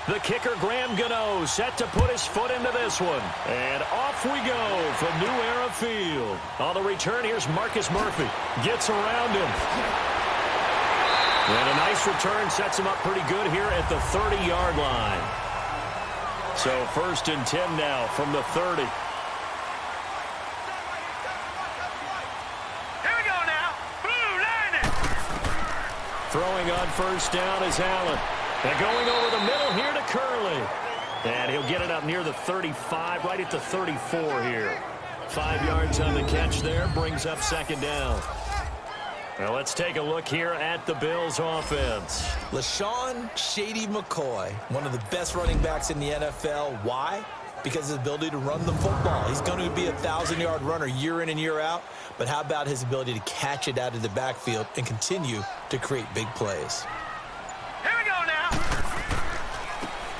The kicker, Graham Gano, set to put his foot into this one. And off we go from New Era Field. On the return, here's Marcus Murphy. Gets around him. And a nice return sets him up pretty good here at the 30-yard line. So 1st and 10 now from the 30. Here we go now. Blue line. Throwing on 1st down is Allen. And going over the middle here to Curley. And he'll get it up near the 35, right at the 34 here. 5 yards on the catch there, brings up 2nd down. Now let's take a look here at the Bills offense. LaShawn Shady McCoy, one of the best running backs in the NFL. Why? Because of his ability to run the football. He's going to be a 1,000-yard runner year in and year out. But how about his ability to catch it out of the backfield and continue to create big plays?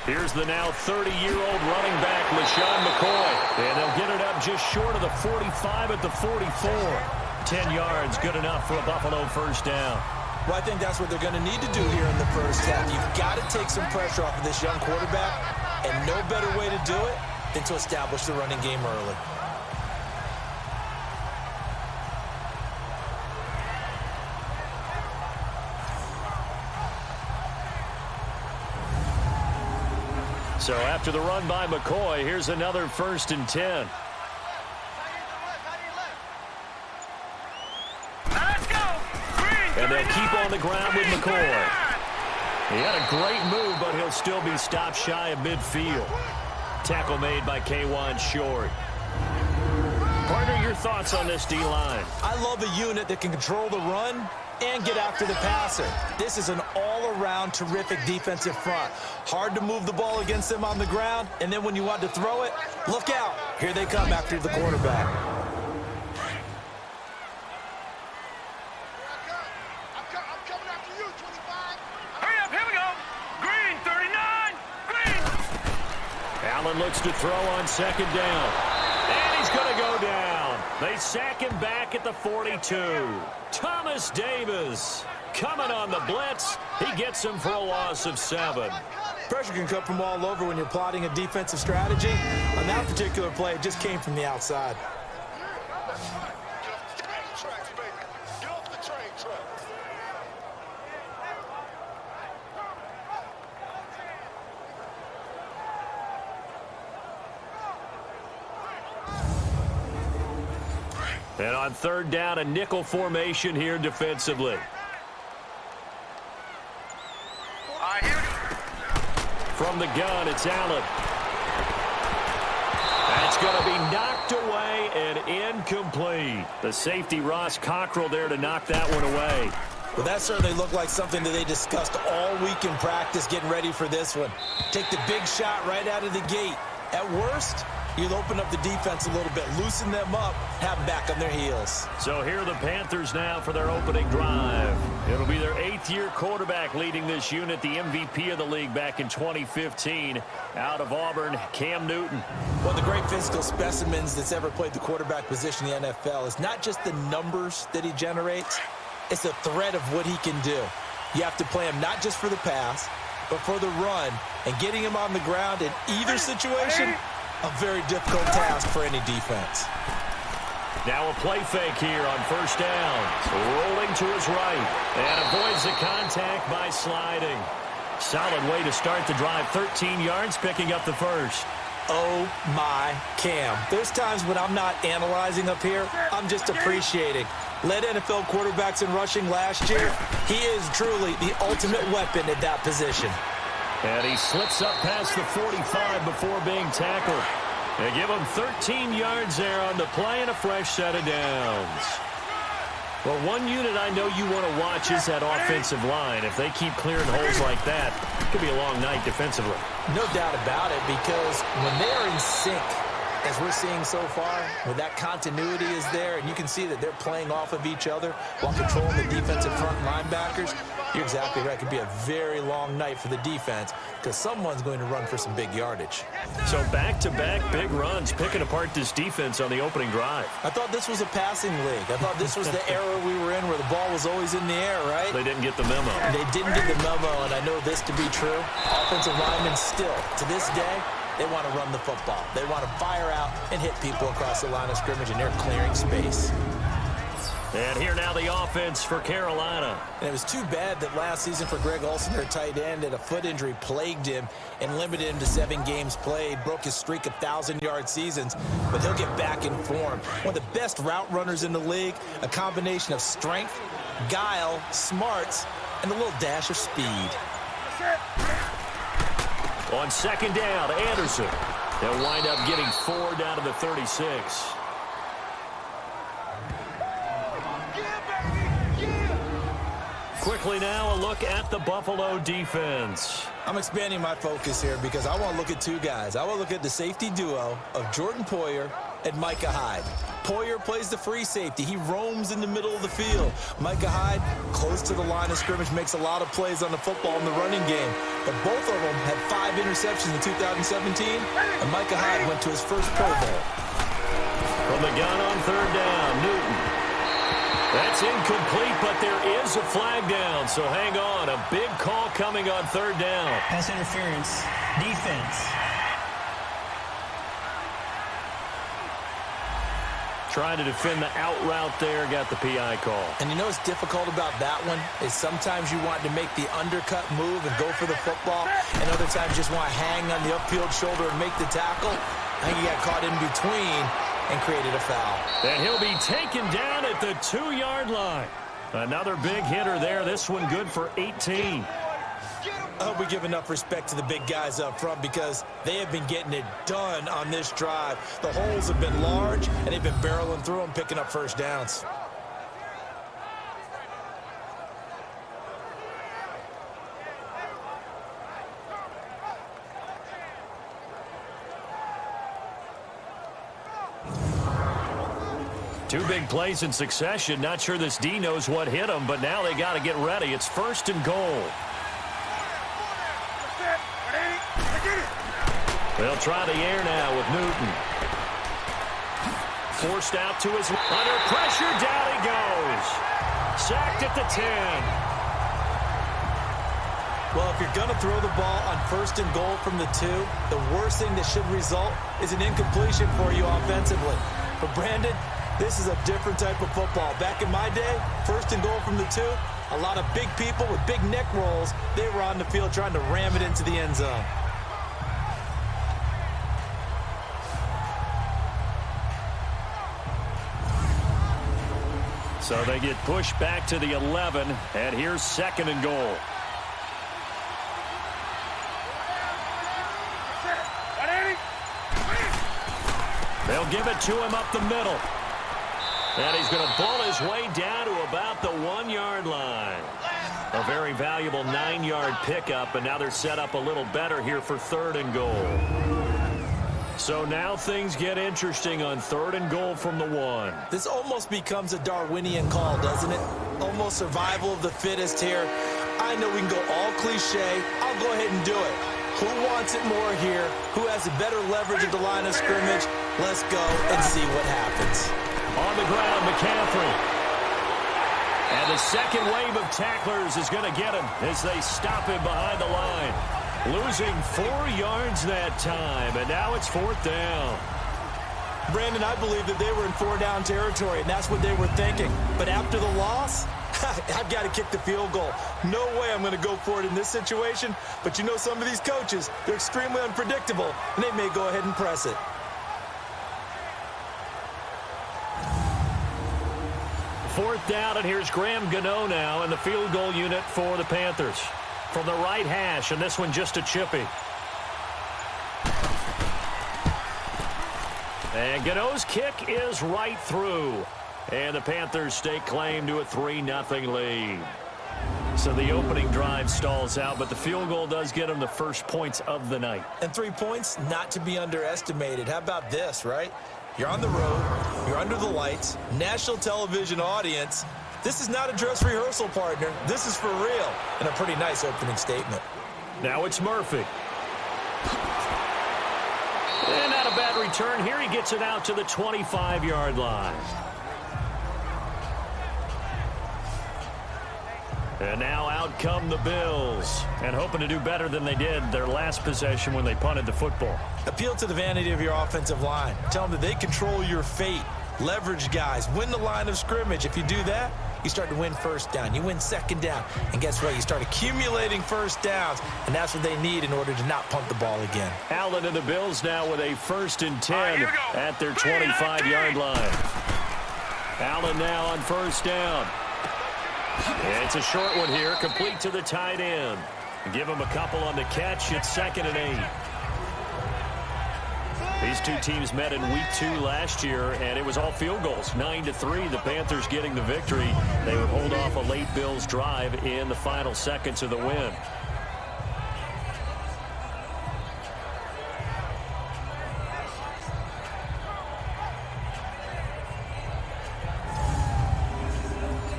Here's the now 30-year-old running back, LaShawn McCoy. And they'll get it up just short of the 45 at the 44. 10 yards, good enough for a Buffalo 1st down. Well, I think that's what they're going to need to do here in the first half. You've got to take some pressure off of this young quarterback, and no better way to do it than to establish the running game early. So after the run by McCoy, here's another 1st and 10. And they'll keep on the ground with McCoy. He had a great move, but he'll still be stopped shy of midfield. Tackle made by K'Wan Short. Partner, your thoughts on this D-line? I love a unit that can control the run and get after the passer. This is an all-around terrific defensive front. Hard to move the ball against them on the ground, and then when you want to throw it, look out. Here they come after the quarterback. I'm coming after you, 25. Hurry up, here we go. Green, 39. Green. Allen looks to throw on 2nd down. And he's going to go down. They sack him back at the 42. Thomas Davis coming on the blitz. He gets him for a loss of 7. Pressure can come from all over when you're plotting a defensive strategy. On that particular play, it just came from the outside. And on 3rd down, a nickel formation here defensively. From the gun, it's Allen. That's going to be knocked away and incomplete. The safety, Ross Cockrell, there to knock that one away. Well, that certainly looked like something that they discussed all week in practice, getting ready for this one. Take the big shot right out of the gate. At worst, you'll open up the defense a little bit, loosen them up, have them back on their heels. So here are the Panthers now for their opening drive. It'll be their 8th-year quarterback leading this unit, the MVP of the league back in 2015. Out of Auburn, Cam Newton. One of the great physical specimens that's ever played the quarterback position in the NFL is not just the numbers that he generates, it's the threat of what he can do. You have to play him not just for the pass, but for the run, and getting him on the ground in either situation, a very difficult task for any defense. Now a play fake here on 1st down. Rolling to his right. And avoids the contact by sliding. Solid way to start the drive. 13 yards, picking up the 1st. Oh, my Cam. There's times when I'm not analyzing up here. I'm just appreciating. Led NFL quarterbacks in rushing last year. He is truly the ultimate weapon at that position. And he slips up past the 45 before being tackled. They give him 13 yards there on the play and a fresh set of downs. Well, one unit I know you want to watch is that offensive line. If they keep clearing holes like that, it could be a long night defensively. No doubt about it, because when they are in sync as we're seeing so far, when that continuity is there, and you can see that they're playing off of each other while controlling the defensive front linebackers, you're exactly right. It could be a very long night for the defense because someone's going to run for some big yardage. So back-to-back big runs, picking apart this defense on the opening drive. I thought this was a passing league. I thought this was the era we were in where the ball was always in the air, right? They didn't get the memo. They didn't get the memo, and I know this to be true. Offensive linemen still, to this day, they want to run the football. They want to fire out and hit people across the line of scrimmage, and they're clearing space. And here now the offense for Carolina. And it was too bad that last season for Greg Olsen, their tight end, that a foot injury plagued him and limited him to 7 games played, broke his streak of 1,000-yard seasons, but he'll get back in form. One of the best route runners in the league, a combination of strength, guile, smarts, and a little dash of speed. On second down, Anderson. They'll wind up getting 4 down to the 36. Quickly now, a look at the Buffalo defense. I'm expanding my focus here because I want to look at 2 guys. I want to look at the safety duo of Jordan Poyer and Micah Hyde. Poyer plays the free safety. He roams in the middle of the field. Micah Hyde, close to the line of scrimmage, makes a lot of plays on the football in the running game. But both of them had 5 interceptions in 2017, and Micah Hyde went to his first Pro Bowl. From the gun on third down, Newton. That's incomplete, but there is a flag down, so hang on. A big call coming on third down. Pass interference, defense. Trying to defend the out route there, got the PI call. And you know what's difficult about that one is sometimes you want to make the undercut move and go for the football, and other times you just want to hang on the upfield shoulder and make the tackle. I think he got caught in between and created a foul. And he'll be taken down at the 2-yard line. Another big hitter there. This one good for 18. I hope we give enough respect to the big guys up front because they have been getting it done on this drive. The holes have been large, and they've been barreling through them, picking up first downs. Two big plays in succession. Not sure this D knows what hit him, but now they got to get ready. It's 1st and goal. They'll try the air now with Newton. Forced out to his... Under pressure, down he goes. Sacked at the 10. Well, if you're going to throw the ball on 1st and goal from the 2, the worst thing that should result is an incompletion for you offensively. But Brandon, this is a different type of football. Back in my day, 1st and goal from the 2, a lot of big people with big neck rolls, they were on the field trying to ram it into the end zone. So they get pushed back to the 11, and here's 2nd and goal. They'll give it to him up the middle. And he's going to ball his way down to about the 1-yard line. A very valuable 9-yard pickup, and now they're set up a little better here for 3rd and goal. So now things get interesting on 3rd and goal from the 1. This almost becomes a Darwinian call, doesn't it? Almost survival of the fittest here. I know we can go all cliche. I'll go ahead and do it. Who wants it more here? Who has a better leverage at the line of scrimmage? Let's go and see what happens. On the ground, McCaffrey. And the second wave of tacklers is going to get him as they stop him behind the line. Losing 4 yards that time, and now it's 4th down. Brandon, I believe that they were in 4-down territory, and that's what they were thinking. But after the loss, I've got to kick the field goal. No way I'm going to go for it in this situation. But you know some of these coaches, they're extremely unpredictable, and they may go ahead and press it. Fourth down, and here's Graham Gano now in the field goal unit for the Panthers. From the right hash, and this one just a chippy. And Gano's kick is right through. And the Panthers stake claim to a 3-0 lead. So the opening drive stalls out, but the field goal does get them the first points of the night. And 3 points, not to be underestimated. How about this, right? You're on the road, you're under the lights, national television audience. This is not a dress rehearsal, partner. This is for real, and a pretty nice opening statement. Now it's Murphy. And not a bad return here. He gets it out to the 25-yard line. And now out come the Bills, and hoping to do better than they did their last possession when they punted the football. Appeal to the vanity of your offensive line. Tell them that they control your fate. Leverage guys. Win the line of scrimmage. If you do that, you start to win first down. You win second down. And guess what? You start accumulating first downs, and that's what they need in order to not punt the ball again. Allen and the Bills now with a 1st and 10 at their 25-yard line. Allen now on first down. It's a short one here, complete to the tight end. Give him a couple on the catch. It's 2nd and 8. These two teams met in week 2 last year, and it was all field goals. 9-3, the Panthers getting the victory. They would hold off a late Bills drive in the final seconds of the win.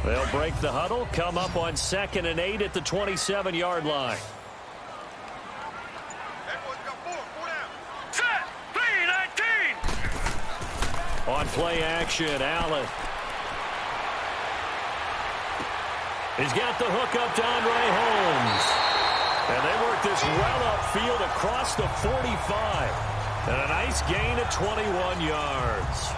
They'll break the huddle, come up on 2nd and 8 at the 27-yard line. On play action, Allen. He's got the hook up to Andre Holmes. And they work this well upfield across the 45. And a nice gain of 21 yards.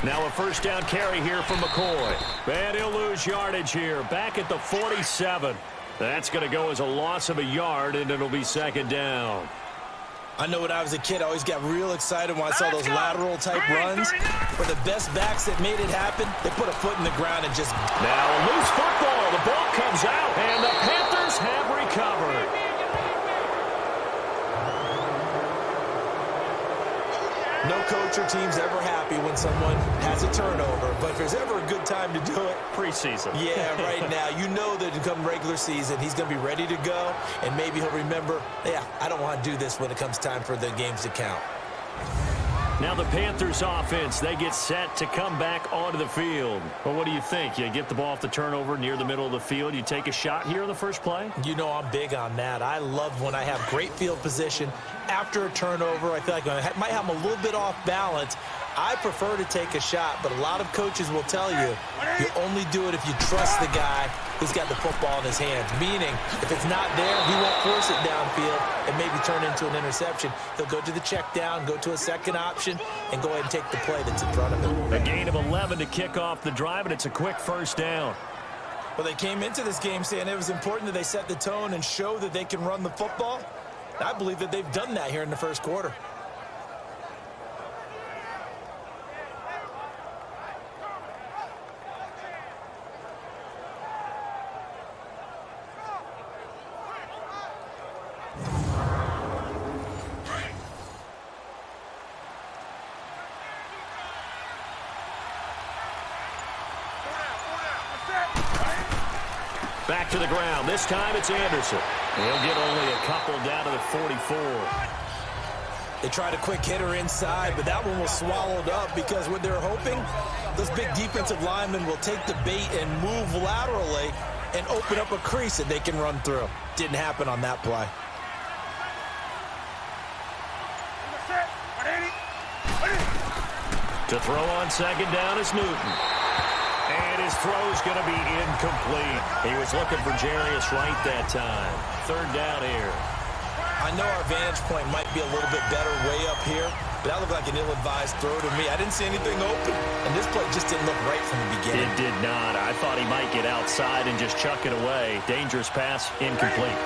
Now a first down carry here from McCoy. And he'll lose yardage here. Back at the 47. That's going to go as a loss of a yard, and it'll be 2nd down. I know when I was a kid, I always got real excited when I saw those lateral-type runs. For the best backs that made it happen, they put a foot in the ground and just... Now a loose football. The ball comes out, and the Panthers have recovered. No coach or team's ever happy when someone has a turnover, but if there's ever a good time to do it... Preseason. Yeah, right now. You know that come regular season, he's going to be ready to go, and maybe he'll remember, yeah, I don't want to do this when it comes time for the games to count. Now the Panthers offense, they get set to come back onto the field. Well, what do you think? You get the ball off the turnover near the middle of the field. You take a shot here in the first play? You know I'm big on that. I love when I have great field position after a turnover. I feel like I might have them a little bit off balance. I prefer to take a shot, but a lot of coaches will tell you, you only do it if you trust the guy who's got the football in his hands. Meaning, if it's not there, he won't force it downfield and maybe turn into an interception. He'll go to the check down, go to a second option, and go ahead and take the play that's in front of him. A gain of 11 to kick off the drive, and it's a quick first down. Well, they came into this game saying it was important that they set the tone and show that they can run the football. I believe that they've done that here in the first quarter. Back to the ground. This time it's Anderson. He'll get only a couple down to the 44. They tried a quick hitter inside, but that one was swallowed up because what they're hoping, those big defensive linemen will take the bait and move laterally and open up a crease that they can run through. Didn't happen on that play. To throw on second down is Newton. And his throw's going to be incomplete. He was looking for Jarius Wright that time. 3rd down here. I know our vantage point might be a little bit better way up here, but that looked like an ill-advised throw to me. I didn't see anything open, and this play just didn't look right from the beginning. It did not. I thought he might get outside and just chuck it away. Dangerous pass, incomplete.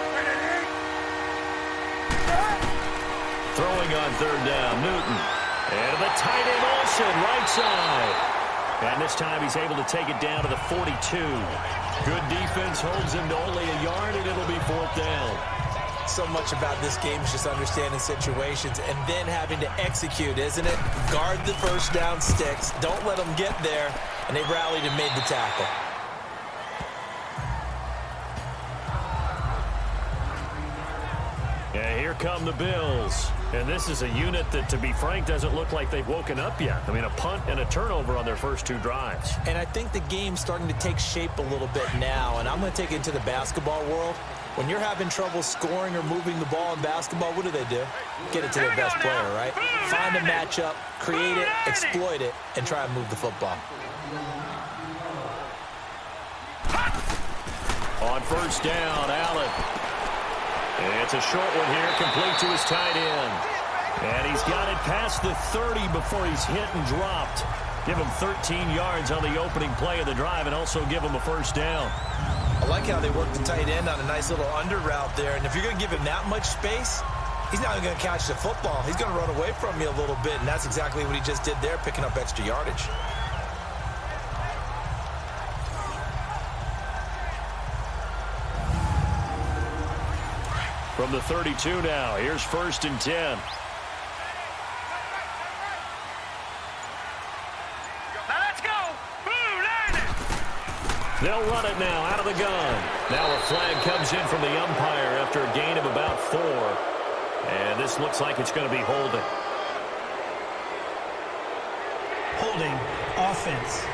Throwing on third down, Newton. And the tight end Olsen, right side. And this time he's able to take it down to the 42. Good defense holds him to only a yard, and it'll be fourth down. So much about this game is just understanding situations and then having to execute, isn't it? Guard the first down sticks. Don't let them get there. And they rallied and made the tackle. Yeah, here come the Bills. And this is a unit that, to be frank, doesn't look like they've woken up yet. I mean, a punt and a turnover on their first two drives. And I think the game's starting to take shape a little bit now. And I'm going to take it into the basketball world. When you're having trouble scoring or moving the ball in basketball, what do? Get it to their best player, right? Find a matchup, create it, exploit it, and try and move the football. On first down, Allen. It's a short one here, complete to his tight end. And he's got it past the 30 before he's hit and dropped. Give him 13 yards on the opening play of the drive and also give him a first down. I like how they work the tight end on a nice little under route there. And if you're going to give him that much space, he's not even going to catch the football. He's going to run away from you a little bit, and that's exactly what he just did there, picking up extra yardage. From the 32 now, here's first and 10. They'll run it now out of the gun. Now a flag comes in from the umpire after a gain of about 4. And this looks like it's going to be holding. Holding. Offense.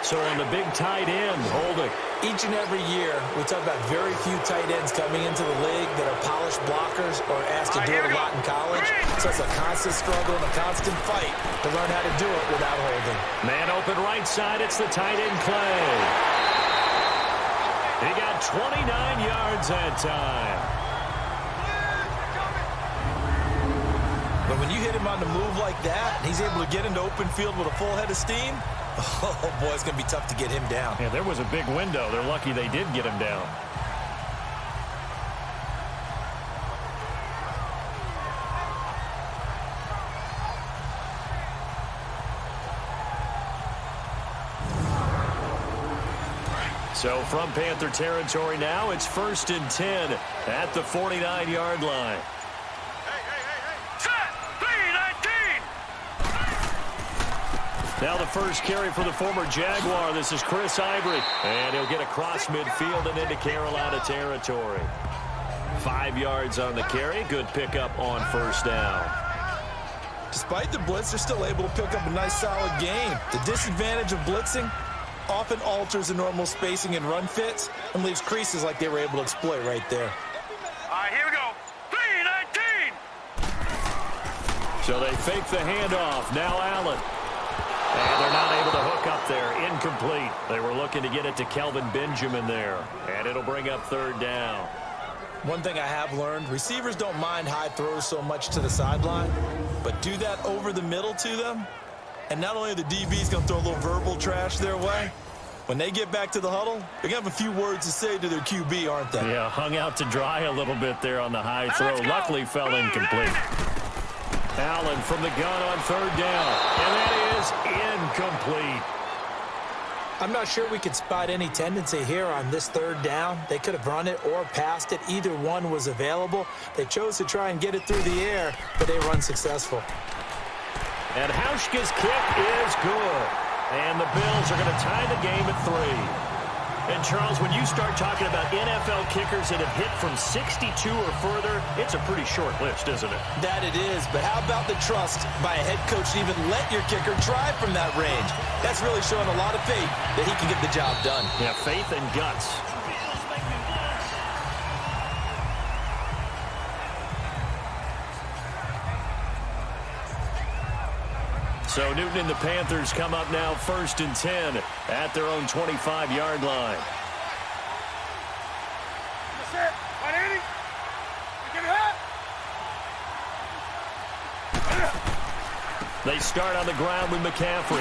So on the big tight end, holding. Each and every year, we talk about very few tight ends coming into the league that are polished blockers or asked to do it a lot in college. So it's a constant struggle and a constant fight to learn how to do it without holding. Man open right side, it's the tight end Clay. He got 29 yards that time. But when you hit him on the move like that, and he's able to get into open field with a full head of steam, oh, boy, it's going to be tough to get him down. Yeah, there was a big window. They're lucky they did get him down. So from Panther territory now, it's first and 10 at the 49-yard line. Now the first carry for the former Jaguar. This is Chris Ivory. And he'll get across midfield and into Carolina territory. 5 yards on the carry. Good pickup on first down. Despite the blitz, they're still able to pick up a nice solid gain. The disadvantage of blitzing often alters the normal spacing and run fits and leaves creases like they were able to exploit right there. All right, here we go. 3-19. So they fake the handoff. Now Allen. And they're not able to hook up there. Incomplete. They were looking to get it to Kelvin Benjamin there. And it'll bring up third down. One thing I have learned, receivers don't mind high throws so much to the sideline, but do that over the middle to them. And not only are the DBs going to throw a little verbal trash their way, when they get back to the huddle, they're going to have a few words to say to their QB, aren't they? Yeah, hung out to dry a little bit there on the high throw. Luckily fell incomplete. Allen from the gun on third down. And that is incomplete. I'm not sure we could spot any tendency here on this third down. They could have run it or passed it. Either one was available. They chose to try and get it through the air, but they were unsuccessful. And Hauschka's kick is good. And the Bills are going to tie the game at 3. And, Charles, when you start talking about NFL kickers that have hit from 62 or further, it's a pretty short list, isn't it? That it is, but how about the trust by a head coach to even let your kicker try from that range? That's really showing a lot of faith that he can get the job done. Yeah, faith and guts. So Newton and the Panthers come up now first and 10 at their own 25-yard line. That's it. 180. They start on the ground with McCaffrey.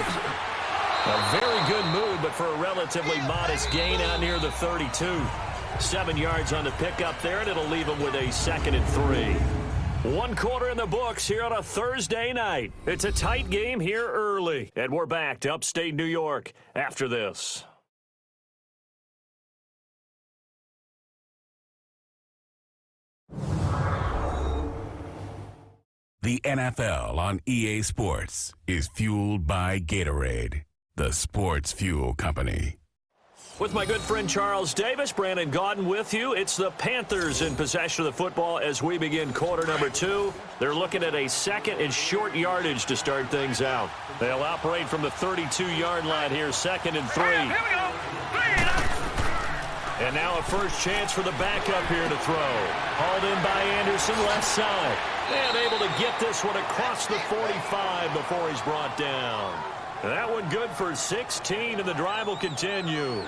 A very good move, but for a relatively modest gain out near the 32. 7 yards on the pickup there, and it'll leave them with a 2nd and 3. 1 quarter in the books here on a Thursday night. It's a tight game here early, and we're back to upstate New York after this. The NFL on EA Sports is fueled by Gatorade, the sports fuel company. With my good friend Charles Davis, Brandon Gaudin with you. It's the Panthers in possession of the football as we begin quarter number 2. They're looking at a 2nd and short yardage to start things out. They'll operate from the 32-yard line here, 2nd and 3. Here we go. 3. And now a first chance for the backup here to throw. Hauled in by Anderson, left side. And able to get this one across the 45 before he's brought down. That one good for 16, and the drive will continue.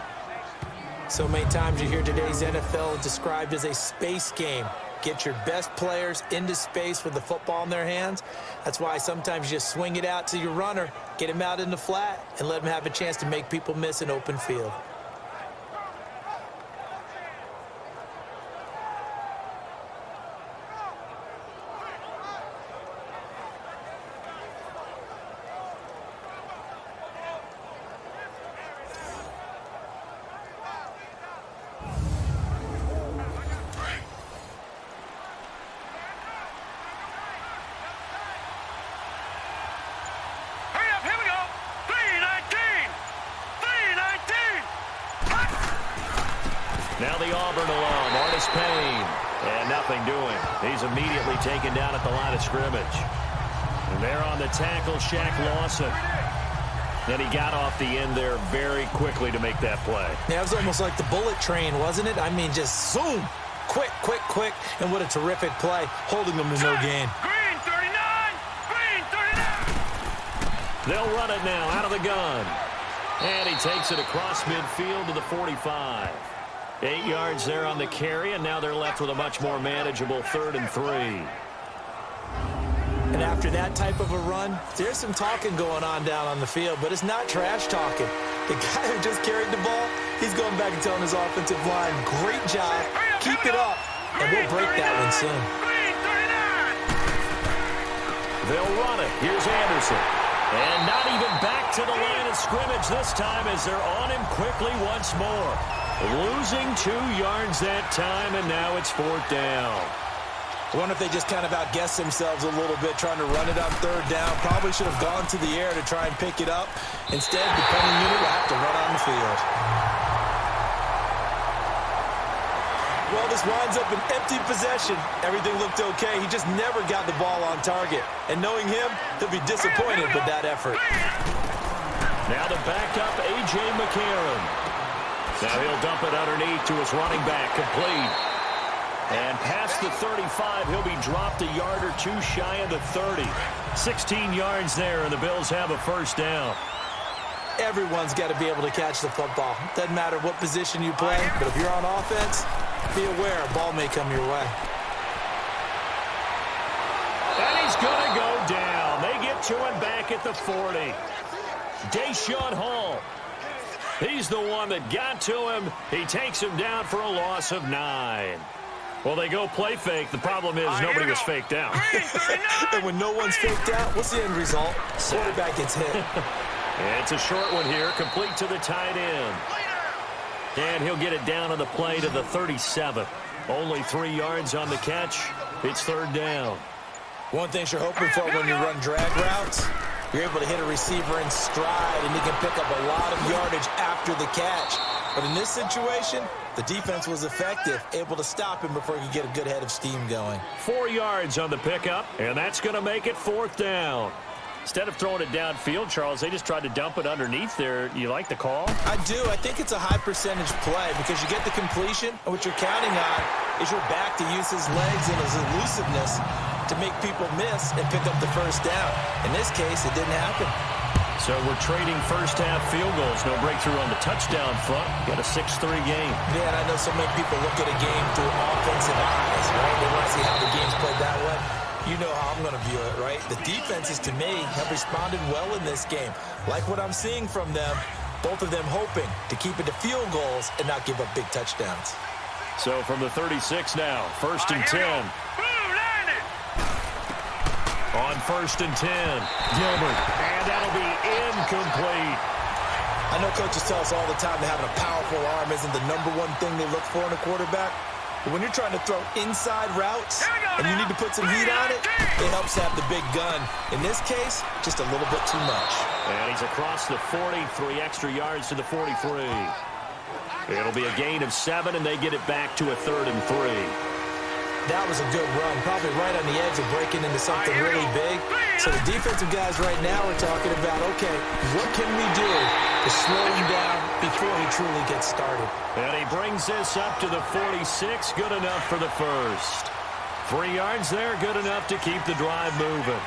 So many times you hear today's NFL described as a space game. Get your best players into space with the football in their hands. That's why sometimes you just swing it out to your runner, get him out in the flat, and let him have a chance to make people miss an open field. Now the Auburn alum, Artis Payne. And nothing doing. He's immediately taken down at the line of scrimmage. And there on the tackle, Shaq Lawson. And he got off the end there very quickly to make that play. Yeah, it was almost like the bullet train, wasn't it? I mean, just zoom. Quick, quick, quick. And what a terrific play, holding them to no gain. Green 39. Green 39. They'll run it now out of the gun. And he takes it across midfield to the 45. 8 yards there on the carry, and now they're left with a much more manageable 3rd and 3. And after that type of a run, there's some talking going on down on the field, but it's not trash talking. The guy who just carried the ball, he's going back and telling his offensive line, great job, keep it up, and we'll break that one soon. They'll run it. Here's Anderson. And not even back to the line of scrimmage this time as they're on him quickly once more. Losing 2 yards that time, and now it's 4th down. I wonder if they just kind of outguessed themselves a little bit trying to run it on 3rd down. Probably should have gone to the air to try and pick it up. Instead, the punting unit will have to run on the field. Well, this winds up an empty possession. Everything looked okay. He just never got the ball on target. And knowing him, he'll be disappointed with that effort. Now the backup, A.J. McCarron. Now he'll dump it underneath to his running back, complete. And past the 35, he'll be dropped a yard or 2 shy of the 30. 16 yards there, and the Bills have a first down. Everyone's got to be able to catch the football. Doesn't matter what position you play, but if you're on offense, be aware a ball may come your way. And he's going to go down. They get to him back at the 40. Deshaun Hall. He's the one that got to him. He takes him down for a loss of 9. Well, they go play fake. The problem is nobody was faked out. And when no one's faked out, what's the end result? Quarterback gets hit. It's a short one here, complete to the tight end. And he'll get it down on the play to the 37. Only 3 yards on the catch. It's 3rd down. One thing you're hoping for when you run drag routes, you're able to hit a receiver in stride, and he can pick up a lot of yardage after the catch. But in this situation, the defense was effective, able to stop him before he could get a good head of steam going. 4 yards on the pickup, and that's going to make it 4th down. Instead of throwing it downfield, Charles, they just tried to dump it underneath there. You like the call? I do. I think it's a high percentage play because you get the completion, and what you're counting on is your back to use his legs and his elusiveness to make people miss and pick up the first down. In this case, it didn't happen. So we're trading first-half field goals. No breakthrough on the touchdown front. Got a 6-3 game. Yeah, and I know so many people look at a game through offensive eyes, right? They want to see how the game's played that way. You know how I'm going to view it, right? The defenses, to me, have responded well in this game. Like what I'm seeing from them, both of them hoping to keep it to field goals and not give up big touchdowns. So from the 36 now, 1st and 10. On 1st and 10, Gilbert. And that'll be incomplete. I know coaches tell us all the time that having a powerful arm isn't the #1 thing they look for in a quarterback. But when you're trying to throw inside routes and you need to put some heat on it, it helps have the big gun. In this case, just a little bit too much. And he's across the 40, 3 extra yards to the 43. It'll be a gain of 7, and they get it back to a 3rd and 3. That was a good run, probably right on the edge of breaking into something really big. So the defensive guys right now are talking about, okay, what can we do to slow him down before he truly gets started? And he brings this up to the 46, good enough for the first. 3 yards there, good enough to keep the drive moving.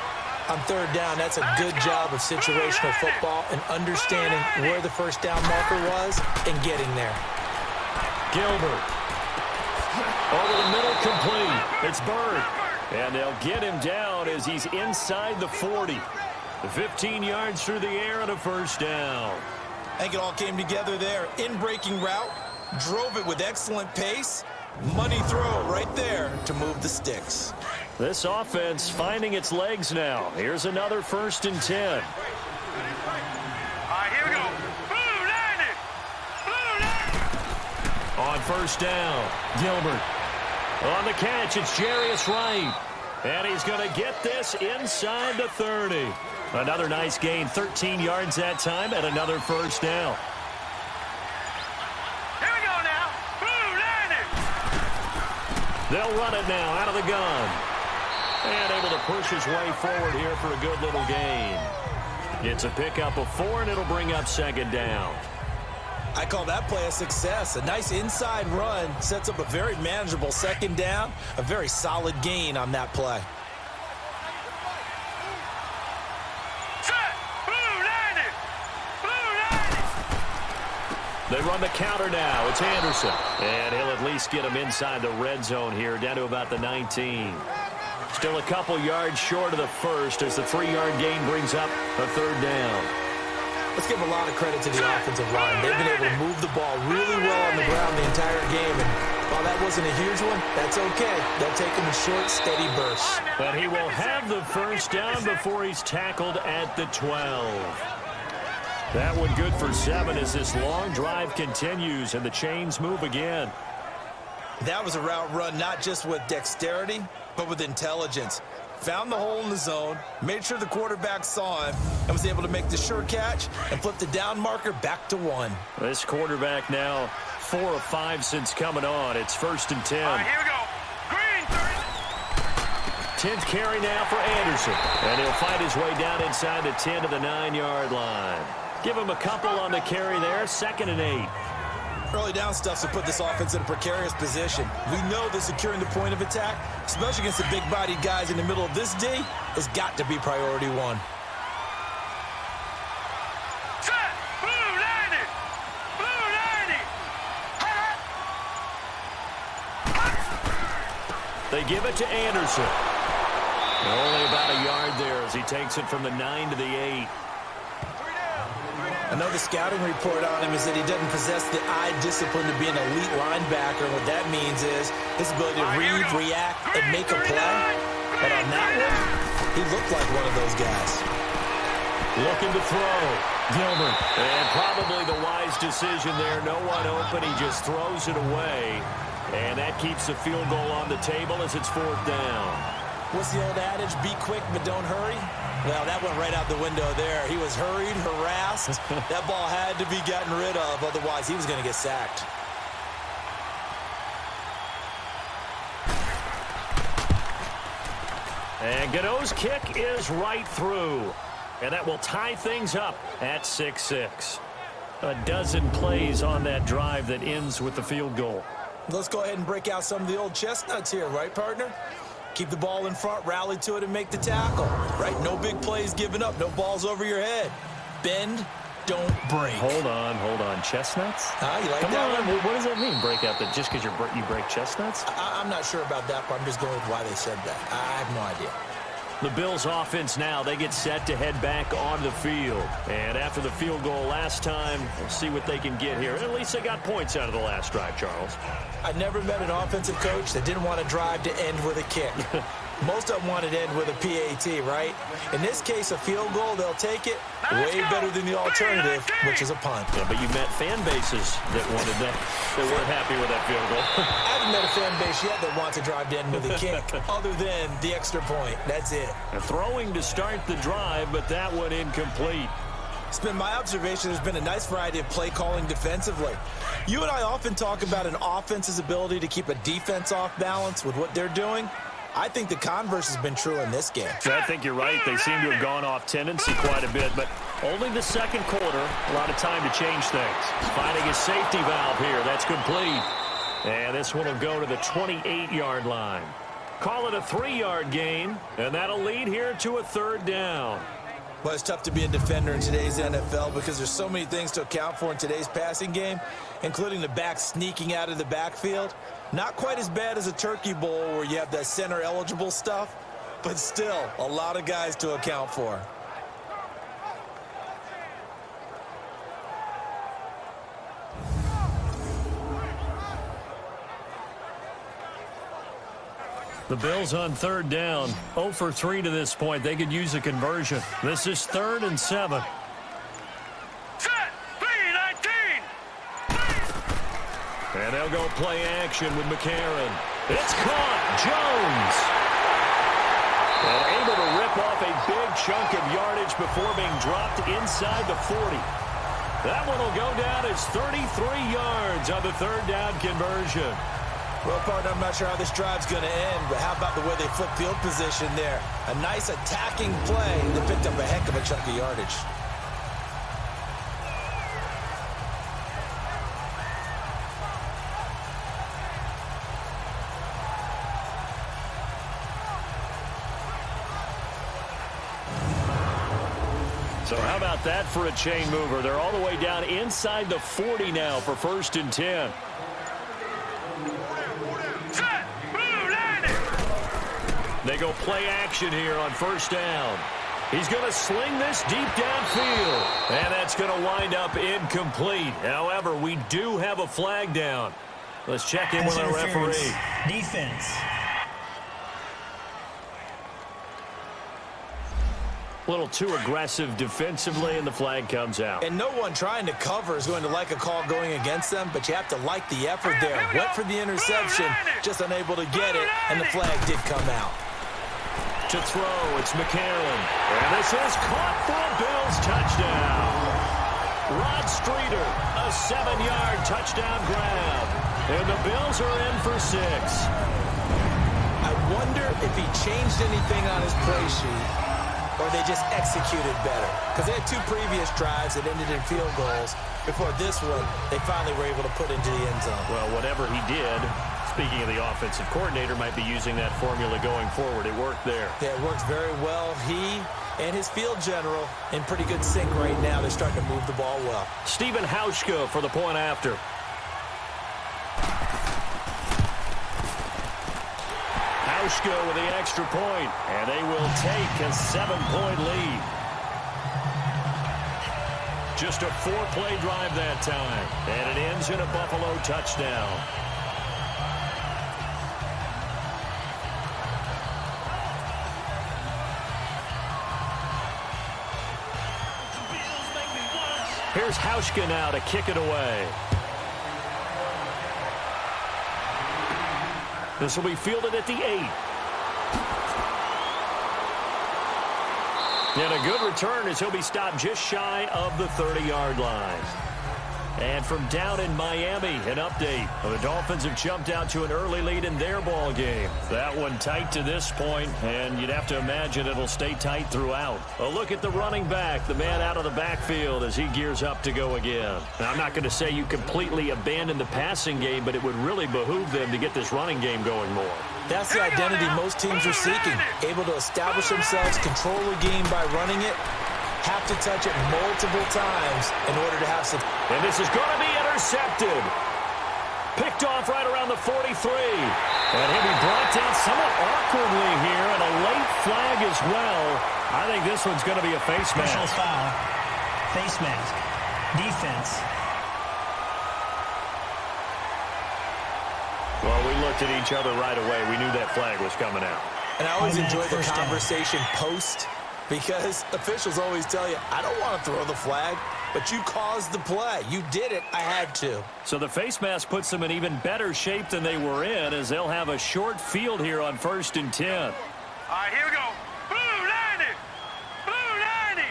On 3rd down, that's a good job of situational football and understanding where the first down marker was and getting there. Gilbert. Over the middle, complete. It's Bird. And they'll get him down as he's inside the 40. 15 yards through the air and a first down. I think it all came together there. In-breaking route, drove it with excellent pace. Money throw right there to move the sticks. This offense finding its legs now. Here's another 1st and 10. All right, here we go. On 1st down, Gilbert. On the catch, it's Jarius Wright. And he's going to get this inside the 30. Another nice gain, 13 yards that time, and another first down. Here we go now. They'll run it now out of the gun. And able to push his way forward here for a good little gain. It's a pickup of 4, and it'll bring up 2nd down. I call that play a success. A nice inside run sets up a very manageable 2nd down. A very solid gain on that play. They run the counter now. It's Anderson. And he'll at least get him inside the red zone here, down to about the 19. Still a couple yards short of the first as the 3-yard gain brings up a 3rd down. Let's give a lot of credit to the offensive line. They've been able to move the ball really well on the ground the entire game. And while that wasn't a huge one, that's okay. They'll take them in short, steady bursts. But he will have the first down before he's tackled at the 12. That one good for 7 as this long drive continues and the chains move again. That was a route run not just with dexterity, but with intelligence. Found the hole in the zone, made sure the quarterback saw him, and was able to make the sure catch and flip the down marker back to 1. This quarterback now 4 of 5 since coming on. It's 1st and 10. All right, here we go. Green 30. 10th carry now for Anderson. And he'll fight his way down inside the 10 to the 9-yard line. Give him a couple on the carry there. 2nd and 8. Early down stuff to put this offense in a precarious position. We know that securing the point of attack, especially against the big-bodied guys in the middle of this D, has got to be priority 1. Set. Blue 90. Blue 90. They give it to Anderson. Only about a yard there as he takes it from the 9 to the 8. I know the scouting report on him is that he doesn't possess the eye discipline to be an elite linebacker. What that means is his ability to read, react, and make a play. But on that one, he looked like one of those guys. Looking to throw. Gilbert. And probably the wise decision there. No one open. He just throws it away. And that keeps the field goal on the table as it's 4th down. What's the old adage? Be quick, but don't hurry. Well, that went right out the window there. He was hurried, harassed. That ball had to be gotten rid of, otherwise he was going to get sacked. And Gano's kick is right through. And that will tie things up at 6-6. A dozen plays on that drive that ends with the field goal. Let's go ahead and break out some of the old chestnuts here, right, partner? Keep the ball in front, rally to it, and make the tackle, right? No big plays given up, no balls over your head. Bend, don't break. Hold on. Chestnuts? You like Come that on. one? What does that mean, break out? That just because you break chestnuts? I'm not sure about that, but I'm just going with why they said that. I have no idea. The Bills offense now, they get set to head back on the field. And after the field goal last time, we'll see what they can get here. At least they got points out of the last drive, Charles. I never met an offensive coach that didn't want to drive to end with a kick. Most of them wanted to end with a PAT, right? In this case, a field goal, they'll take it way better than the alternative, which is a punt. Yeah, but you met fan bases that wanted that, that weren't happy with that field goal. I haven't met a fan base yet that wants to drive to end with a kick, other than the extra point. That's it. And throwing to start the drive, but that one incomplete. It's been my observation there's been a nice variety of play calling defensively. You and I often talk about an offense's ability to keep a defense off balance with what they're doing. I think the converse has been true in this game. I think you're right. They seem to have gone off tendency quite a bit, but only the second quarter. A lot of time to change things. Finding a safety valve here. That's complete. And this one will go to the 28-yard line. Call it a 3-yard gain, and that'll lead here to a third down. Well, it's tough to be a defender in today's NFL because there's so many things to account for in today's passing game, including the back sneaking out of the backfield. Not quite as bad as a turkey bowl where you have that center-eligible stuff, but still a lot of guys to account for. The Bills on third down, 0 for 3 to this point. They could use a conversion. This is 3rd and 7. Set, 3-19. And they'll go play action with McCarron. It's caught. Jones. And able to rip off a big chunk of yardage before being dropped inside the 40. That one will go down as 33 yards on the third down conversion. Well, partner, I'm not sure how this drive's going to end, but how about the way they flip field position there? A nice attacking play that picked up a heck of a chunk of yardage. So how about that for a chain mover? They're all the way down inside the 40 now for 1st and 10. They go play action here on 1st down. He's going to sling this deep downfield. And that's going to wind up incomplete. However, we do have a flag down. Let's check in with our referee. Defense. A little too aggressive defensively, and the flag comes out. And no one trying to cover is going to like a call going against them, but you have to like the effort there. Went for the interception, just unable to get it, and the flag did come out. To throw, it's McCarron. And this is caught for a Bills touchdown. Rod Streeter, a 7-yard touchdown grab. And the Bills are in for 6. I wonder if he changed anything on his play sheet, or they just executed better. Because they had 2 previous drives that ended in field goals. Before this one, they finally were able to put into the end zone. Well, whatever he did, speaking of the offensive coordinator, might be using that formula going forward. It worked there. Yeah, it works very well. He and his field general in pretty good sync right now. They're starting to move the ball well. Stephen Hauschka for the point after. Hauschka with the extra point, and they will take a 7-point lead. Just a 4-play drive that time, and it ends in a Buffalo touchdown. Here's Hauschka now to kick it away. This will be fielded at the 8. And a good return as he'll be stopped just shy of the 30-yard line. And from down in Miami, an update. The Dolphins have jumped out to an early lead in their ball game. That one tight to this point, and you'd have to imagine it'll stay tight throughout. A look at the running back, the man out of the backfield as he gears up to go again. Now, I'm not going to say you completely abandon the passing game, but it would really behoove them to get this running game going more. That's the identity most teams are seeking. Able to establish themselves, control the game by running it, have to touch it multiple times in order to have some. And this is going to be intercepted. Picked off right around the 43. And he'll be brought down somewhat awkwardly here, and a late flag as well. I think this one's going to be a face mask. Personal foul. Face mask. Defense. Well, we looked at each other right away. We knew that flag was coming out. And I always enjoy the First down. conversation post, because officials always tell you, I don't want to throw the flag, but you caused the play. You did it. I had to. So the face mask puts them in even better shape than they were in, as they'll have a short field here on 1st and 10. All right, here we go. Blue 90. Blue 90.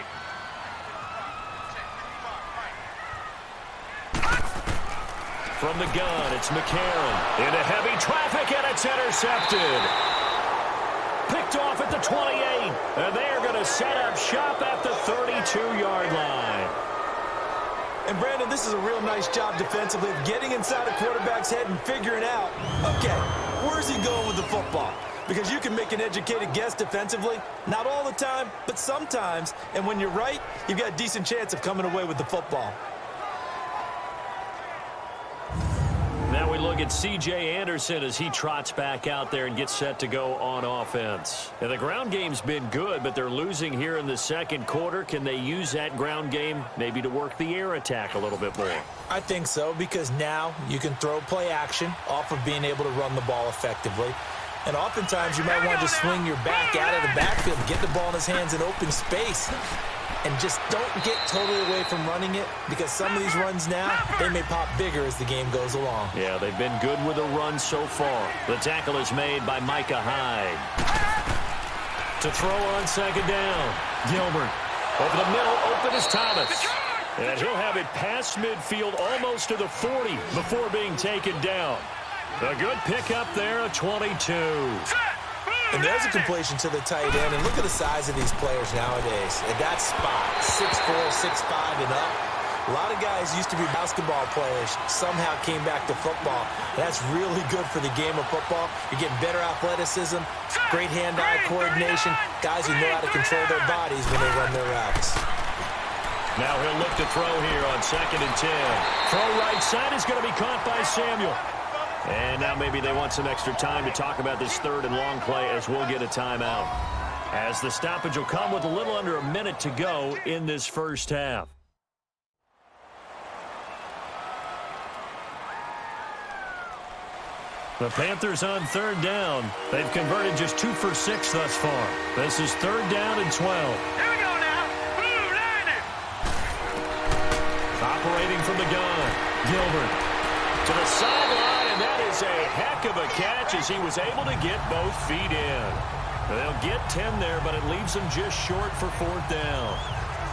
From the gun, it's McCarron. Into heavy traffic, and it's intercepted. Picked off at the 28. And they're going to set up shop at the 32-yard line. And, Brandon, this is a real nice job defensively of getting inside a quarterback's head and figuring out, okay, where's he going with the football? Because you can make an educated guess defensively. Not all the time, but sometimes. And when you're right, you've got a decent chance of coming away with the football. Now we look at C.J. Anderson as he trots back out there and gets set to go on offense. And the ground game's been good, but they're losing here in the second quarter. Can they use that ground game maybe to work the air attack a little bit more? I think so, because now you can throw play action off of being able to run the ball effectively. And oftentimes you might want to just swing your back out of the backfield, get the ball in his hands in open space, and just don't get totally away from running it, because some of these runs now, they may pop bigger as the game goes along. Yeah, they've been good with a run so far. The tackle is made by Micah Hyde. To throw on second down, Gilbert. Over the middle, open is Thomas. And he'll have it past midfield almost to the 40 before being taken down. A good pickup there, a 22. And there's a completion to the tight end. And look at the size of these players nowadays. At that spot, 6'4", 6'5", and up. A lot of guys used to be basketball players, somehow came back to football. And that's really good for the game of football. You're getting better athleticism, great hand-eye coordination, guys who know how to control their bodies when they run their routes. Now he'll look to throw here on 2nd and 10. Throw right side is going to be caught by Samuel. And now maybe they want some extra time to talk about this 3rd and long play, as we'll get a timeout. As the stoppage will come with a little under a minute to go in this first half. The Panthers on 3rd down. They've converted just 2 for 6 thus far. This is 3rd down and 12. Here we go now. Blue 90. Operating from the gun, Gilbert. To the sideline, and that is a heck of a catch as he was able to get both feet in. They'll get 10 there, but it leaves them just short for 4th down.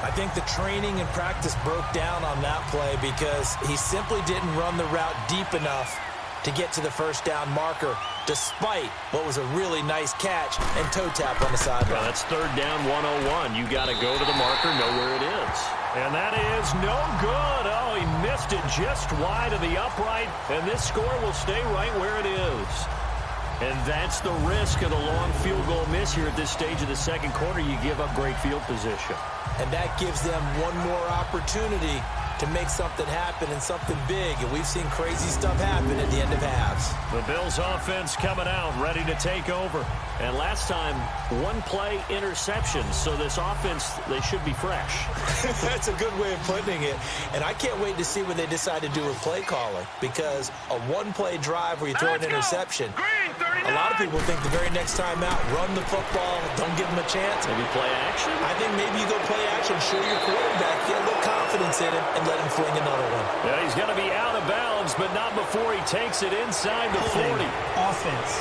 I think the training and practice broke down on that play because he simply didn't run the route deep enough to get to the first down marker, despite what was a really nice catch and toe tap on the sideline. Well, that's 3rd down 101. You got to go to the marker, know where it is. And that is no good. Oh, he missed it just wide of the upright, and this score will stay right where it is. And that's the risk of the long field goal miss here at this stage of the second quarter. You give up great field position. And that gives them one more opportunity to make something happen and something big. And we've seen crazy stuff happen at the end of halves. The Bills offense coming out, ready to take over. And last time, 1 play interception. So this offense, they should be fresh. That's a good way of putting it. And I can't wait to see what they decide to do with play calling, because a 1-play drive where you throw an interception, a lot of people think the very next time out, run the football, don't give them a chance. Maybe play action? I think maybe you go play action, show your quarterback, get a little confidence in him, and let him fling another one. Yeah, he's going to be out of bounds, but not before he takes it inside the 40. Offense.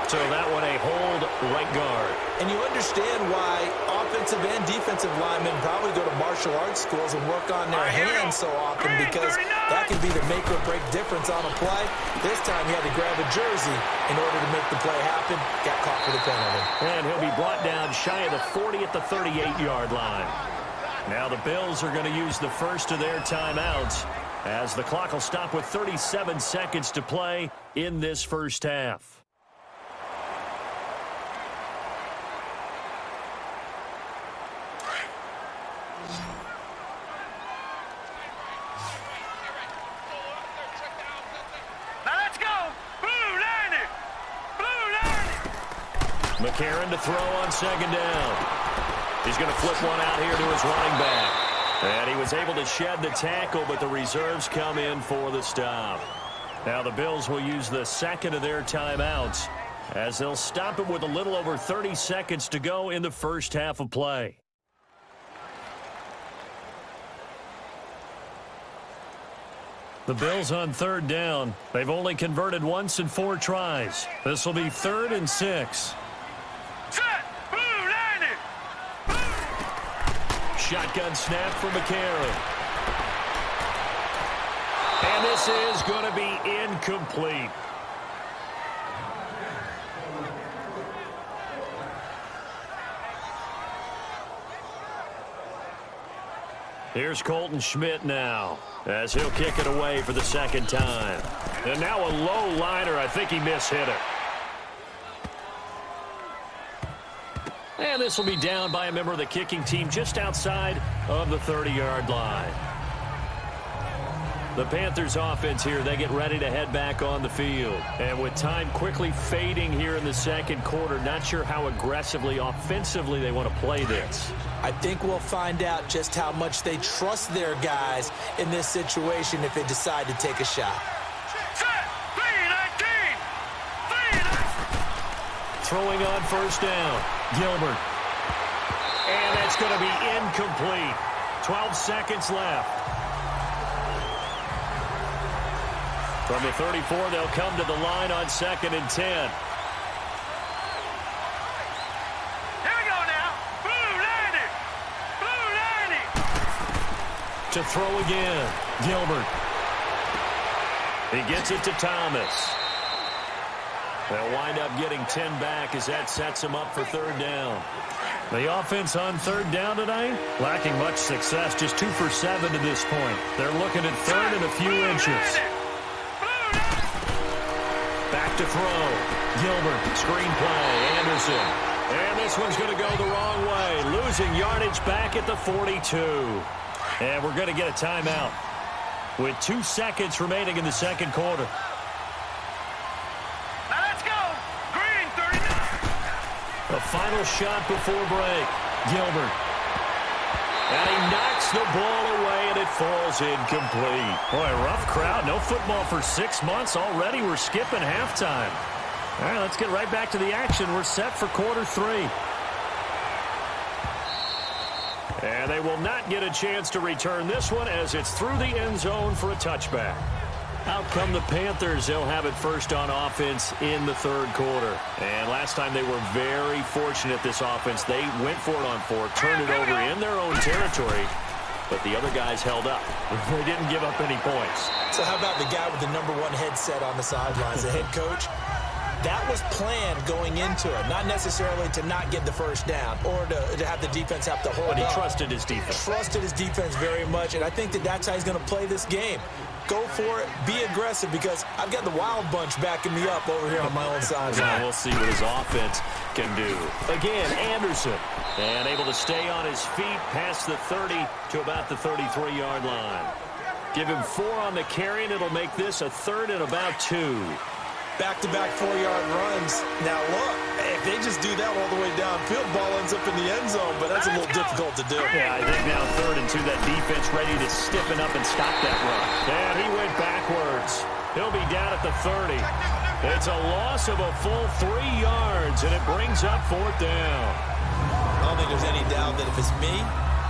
So that one a hold right guard. And you understand why offensive and defensive linemen probably go to martial arts schools and work on their hands so often, because that can be the make or break difference on a play. This time he had to grab a jersey in order to make the play happen. Got caught for the penalty. And he'll be brought down shy of the 40 at the 38-yard line. Now the Bills are going to use the first of their timeouts, as the clock will stop with 37 seconds to play in this first half. McCarron to throw on second down. He's going to flip one out here to his running back. And he was able to shed the tackle, but the reserves come in for the stop. Now the Bills will use the second of their timeouts as they'll stop it with a little over 30 seconds to go in the first half of play. The Bills on third down. They've only converted once in 4 tries. This will be 3rd and 6. Shotgun snap for McCarron. And this is going to be incomplete. Here's Colton Schmidt now as he'll kick it away for the second time. And now a low liner. I think he mishit it. And this will be down by a member of the kicking team just outside of the 30-yard line. The Panthers offense here, they get ready to head back on the field. And with time quickly fading here in the second quarter, not sure how aggressively, offensively they want to play this. I think we'll find out just how much they trust their guys in this situation if they decide to take a shot. Throwing on first down, Gilbert. And that's going to be incomplete. 12 seconds left. From the 34, they'll come to the line on 2nd and 10. Here we go now. Blue 90. Blue 90. To throw again, Gilbert. He gets it to Thomas. They'll wind up getting 10 back as that sets them up for third down. The offense on third down tonight, lacking much success, just 2 for 7 to this point. They're looking at third and a few inches. Back to throw. Gilbert, screen play, Anderson. And this one's going to go the wrong way, losing yardage back at the 42. And we're going to get a timeout with 2 seconds remaining in the second quarter. The final shot before break. Gilbert. And he knocks the ball away, and it falls incomplete. Boy, rough crowd. No football for 6 months already. We're skipping halftime. All right, let's get right back to the action. We're set for quarter 3. And they will not get a chance to return this one as it's through the end zone for a touchback. Out come the Panthers. They'll have it first on offense in the third quarter. And last time they were very fortunate, this offense. They went for it on 4, turned it over in their own territory, but the other guys held up. They didn't give up any points. So how about the guy with the #1 headset on the sidelines, the head coach? That was planned going into it, not necessarily to not get the first down or to have the defense have to hold up. But he trusted his defense. Trusted his defense very much, and I think that's how he's going to play this game. Go for it, be aggressive, because I've got the wild bunch backing me up over here on my own sideline. Yeah, we'll see what his offense can do. Again, Anderson, and able to stay on his feet past the 30 to about the 33-yard line. Give him 4 on the carry, and it'll make this a 3rd and about 2. Back-to-back 4-yard runs. Now, look, if they just do that all the way downfield, ball ends up in the end zone, but that's a little difficult to do. Yeah, I think now 3rd and 2, that defense ready to stiffen up and stop that run. And he went backwards. He'll be down at the 30. It's a loss of a full 3 yards, and it brings up 4th down. I don't think there's any doubt that if it's me,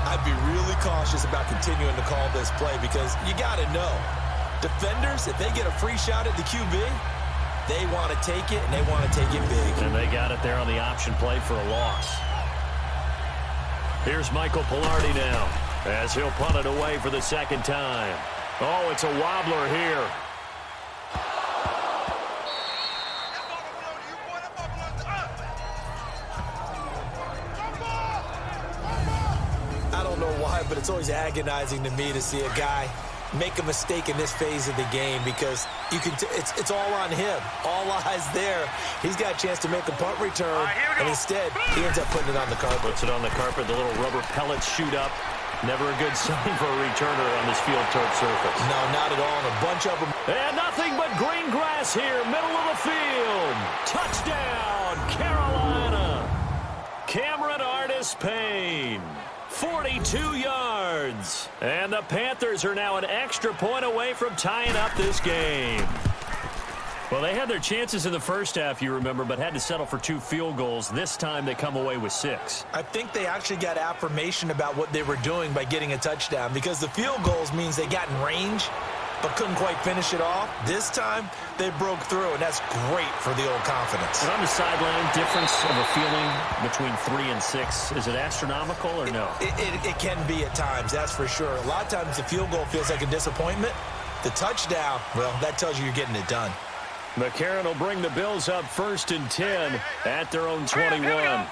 I'd be really cautious about continuing to call this play, because you got to know, defenders, if they get a free shot at the QB, they want to take it, and they want to take it big. And they got it there on the option play for a loss. Here's Michael Pilardi now as he'll punt it away for the second time. Oh, it's a wobbler here. I don't know why, but it's always agonizing to me to see a guy make a mistake in this phase of the game, because you can it's all on him. All eyes there. He's got a chance to make a punt return, and instead he ends up putting it on the carpet. Puts it on the carpet. The little rubber pellets shoot up. Never a good sign for a returner on this field turf surface. No, not at all. And a bunch of them. And nothing but green grass here, middle of the field. Touchdown, Carolina. Cameron Artis-Payne. 42 yards. And the Panthers are now an extra point away from tying up this game. Well, they had their chances in the first half, you remember, but had to settle for 2 field goals. This time they come away with 6. I think they actually got affirmation about what they were doing by getting a touchdown, because the field goals means they got in range but couldn't quite finish it off. This time they broke through, and that's great for the old confidence. And on the sideline, difference of a feeling between 3 and 6, is it astronomical or no? It can be at times, that's for sure. A lot of times the field goal feels like a disappointment. The touchdown, well, that tells you you're getting it done. McCarron will bring the Bills up 1st and 10 at their own 21. 3-19!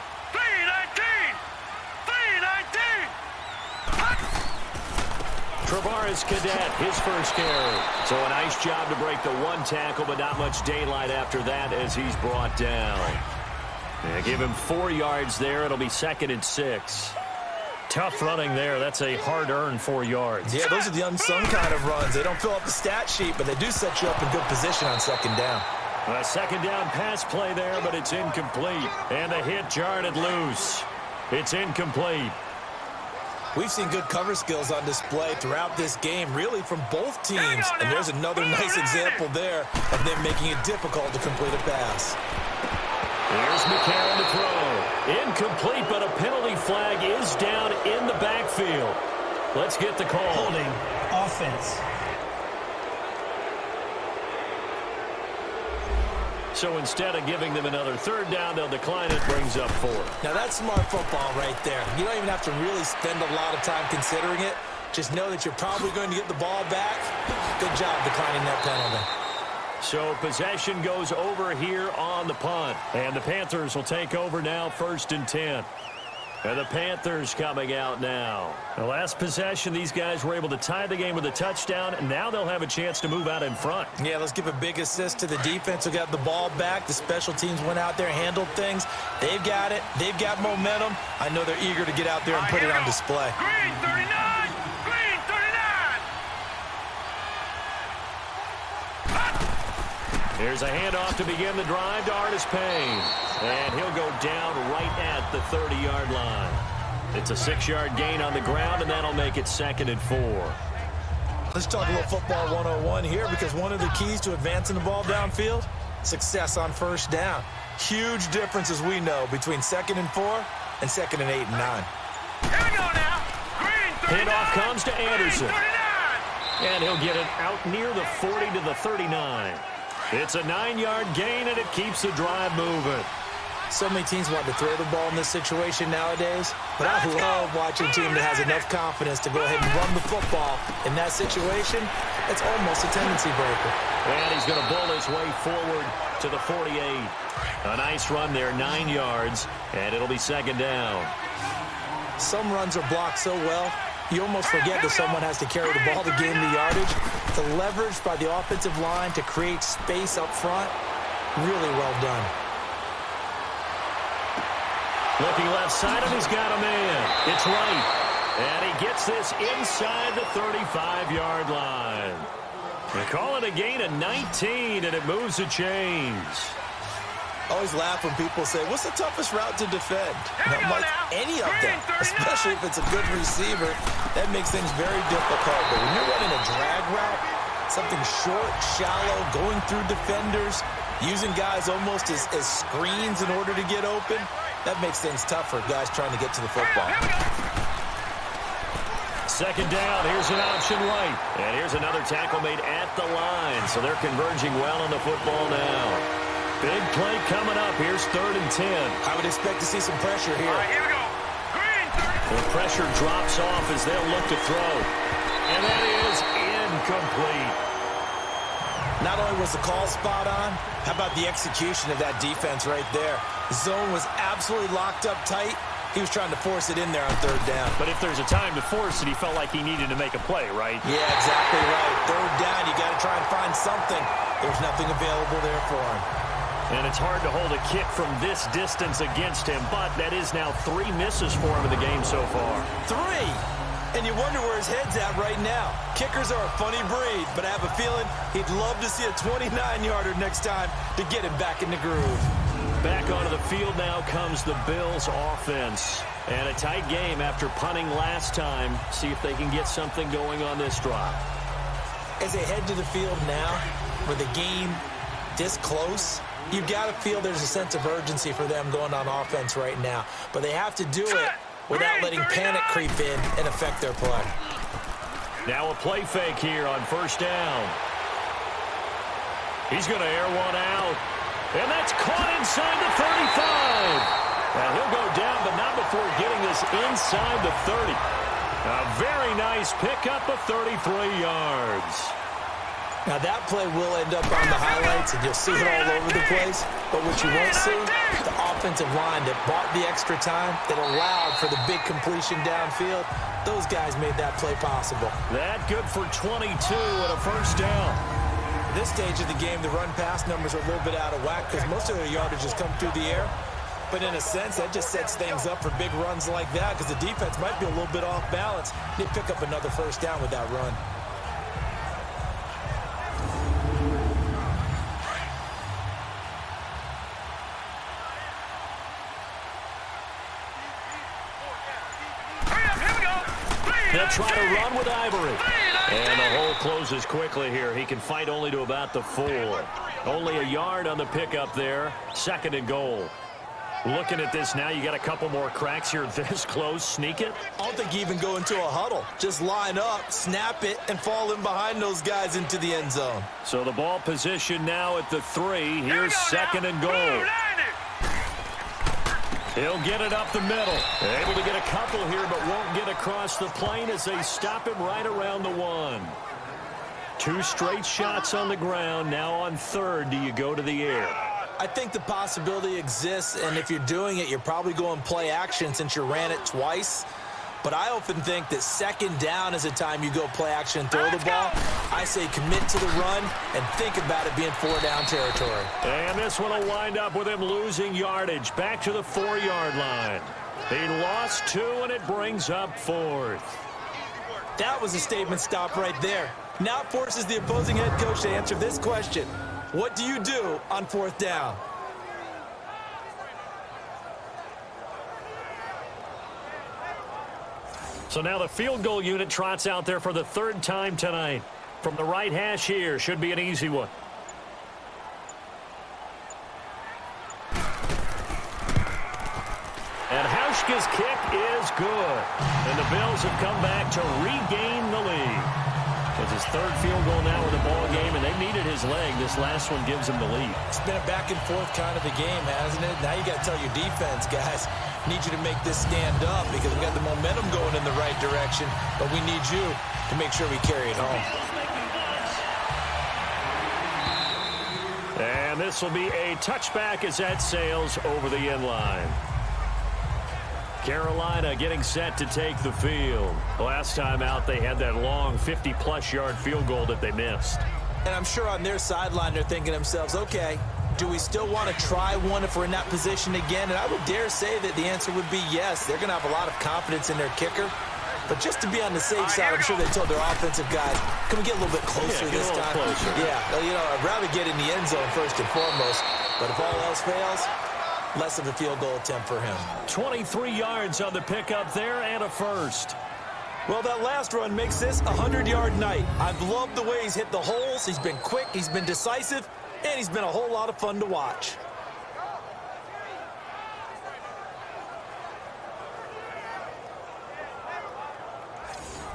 Travaris Cadet, his first carry. So a nice job to break the 1 tackle, but not much daylight after that as he's brought down. They give him 4 yards there. It'll be 2nd and 6. Tough running there. That's a hard-earned 4 yards. Yeah, those are the unsung kind of runs. They don't fill up the stat sheet, but they do set you up in good position on 2nd down. A 2nd down pass play there, but it's incomplete. And the hit jarred it loose. It's incomplete. We've seen good cover skills on display throughout this game, really from both teams. And there's another nice example there of them making it difficult to complete a pass. Here's McCarron to throw. Incomplete, but a penalty flag is down in the backfield. Let's get the call. Holding. Offense. So instead of giving them another 3rd down, they'll decline it, brings up 4. Now that's smart football right there. You don't even have to really spend a lot of time considering it. Just know that you're probably going to get the ball back. Good job declining that penalty. So possession goes over here on the punt. And the Panthers will take over now, 1st and 10. And the Panthers coming out now. The last possession, these guys were able to tie the game with a touchdown, and now they'll have a chance to move out in front. Yeah, let's give a big assist to the defense who got the ball back. The special teams went out there, handled things. They've got it. They've got momentum. I know they're eager to get out there and put it on display. Green 39! Green 39! Here's a handoff to begin the drive to Artis-Payne. And he'll go down right at the 30-yard line. It's a 6-yard gain on the ground, and that'll make it 2nd and 4. Let's talk a little football 101 here, because one of the keys to advancing the ball downfield, success on 1st down. Huge difference, as we know, between 2nd and 4 and 2nd and 8 and 9. Here we go now. Green 39! Handoff comes to Anderson. Green 39! And he'll get it out near the 40 to the 39. It's a 9-yard gain, and it keeps the drive moving. So many teams want to throw the ball in this situation nowadays, but I love watching a team that has enough confidence to go ahead and run the football. In that situation, it's almost a tendency breaker. And he's going to bull his way forward to the 48. A nice run there, 9 yards, and it'll be 2nd down. Some runs are blocked so well, you almost forget that someone has to carry the ball to gain the yardage. The leverage by the offensive line to create space up front, really well done. Looking left side, and he's got a man. It's right. And he gets this inside the 35-yard line. They call it a gain of 19, and it moves the chains. I always laugh when people say, what's the toughest route to defend? And I'm like, any of them, especially if it's a good receiver. That makes things very difficult. But when you're running a drag route, something short, shallow, going through defenders, using guys almost as screens in order to get open, that makes things tough for guys trying to get to the football. 2nd down, here's an option right. And here's another tackle made at the line. So they're converging well on the football now. Big play coming up. Here's 3rd and 10. I would expect to see some pressure here. All right, here we go. Green 30. The pressure drops off as they'll look to throw. And that is incomplete. Not only was the call spot on, how about the execution of that defense right there? The zone was absolutely locked up tight. He was trying to force it in there on 3rd down. But if there's a time to force it, he felt like he needed to make a play, right? Yeah, exactly right. 3rd down, you got to try and find something. There's nothing available there for him. And it's hard to hold a kick from this distance against him, but that is now 3 misses for him in the game so far. 3! And you wonder where his head's at right now. Kickers are a funny breed, but I have a feeling he'd love to see a 29-yarder next time to get him back in the groove. back onto the field now comes the Bills offense. And a tight game after punting last time. See if they can get something going on this drive. As they head to the field now, with the game this close, you've got to feel there's a sense of urgency for them going on offense right now. But they have to do it without letting panic creep in and affect their play. Now a play fake here on first down. He's going to air one out. And that's caught inside the 35. And he'll go down, but not before getting this inside the 30. A very nice pickup of 33 yards. Now that play will end up on the highlights, and you'll see it all over the place. But what you won't see, the offensive line that bought the extra time, that allowed for the big completion downfield, those guys made that play possible. That good for 22 and a first down. At this stage of the game, the run-pass numbers are a little bit out of whack because most of their yardage has come through the air. But in a sense, that just sets things up for big runs like that because the defense might be a little bit off balance. They pick up another first down with that run. They'll try to run with Ivory. And the hole closes quickly here. He can fight only to about the 4. Only a yard on the pickup there. 2nd and goal. Looking at this now, you got a couple more cracks here this close. Sneak it. I don't think you even go into a huddle. Just line up, snap it, and fall in behind those guys into the end zone. So the ball position now at the 3. Here's 2nd and goal. He'll get it up the middle. Able to get a couple here, but won't get across the plane as they stop him right around the 1. 2 straight shots on the ground. Now on 3rd, do you go to the air? I think the possibility exists, and if you're doing it, you're probably going play action since you ran it twice. But I often think that 2nd down is a time you go play action and throw the ball. I say commit to the run and think about it being 4-down territory. And this one will wind up with him losing yardage. Back to the 4-yard line. He lost 2, and it brings up 4th. That was a statement stop right there. Now it forces the opposing head coach to answer this question. What do you do on 4th down? So now the field goal unit trots out there for the 3rd time tonight. From the right hash here, should be an easy one. And Hauschka's kick is good. And the Bills have come back to regain the lead. It's his 3rd field goal now in the ball game, and they needed his leg. This last one gives him the lead. It's been a back-and-forth kind of a game, hasn't it? Now you got to tell your defense, guys, need you to make this stand up because we got the momentum going in the right direction, but we need you to make sure we carry it home. And this will be a touchback as that sails over the end line. Carolina getting set to take the field. Last time out, they had that long 50-plus yard field goal that they missed. And I'm sure on their sideline, they're thinking to themselves, okay, do we still want to try one if we're in that position again? And I would dare say that the answer would be yes. They're going to have a lot of confidence in their kicker. But just to be on the safe side, I'm sure they told their offensive guys, can we get a little bit closer this time? Closer. Yeah, you know, I'd rather get in the end zone first and foremost. But if all else fails, less of a field goal attempt for him. 23 yards on the pickup there and a first. Well, that last run makes this a 100-yard night. I've loved the way he's hit the holes. He's been quick, he's been decisive, and he's been a whole lot of fun to watch.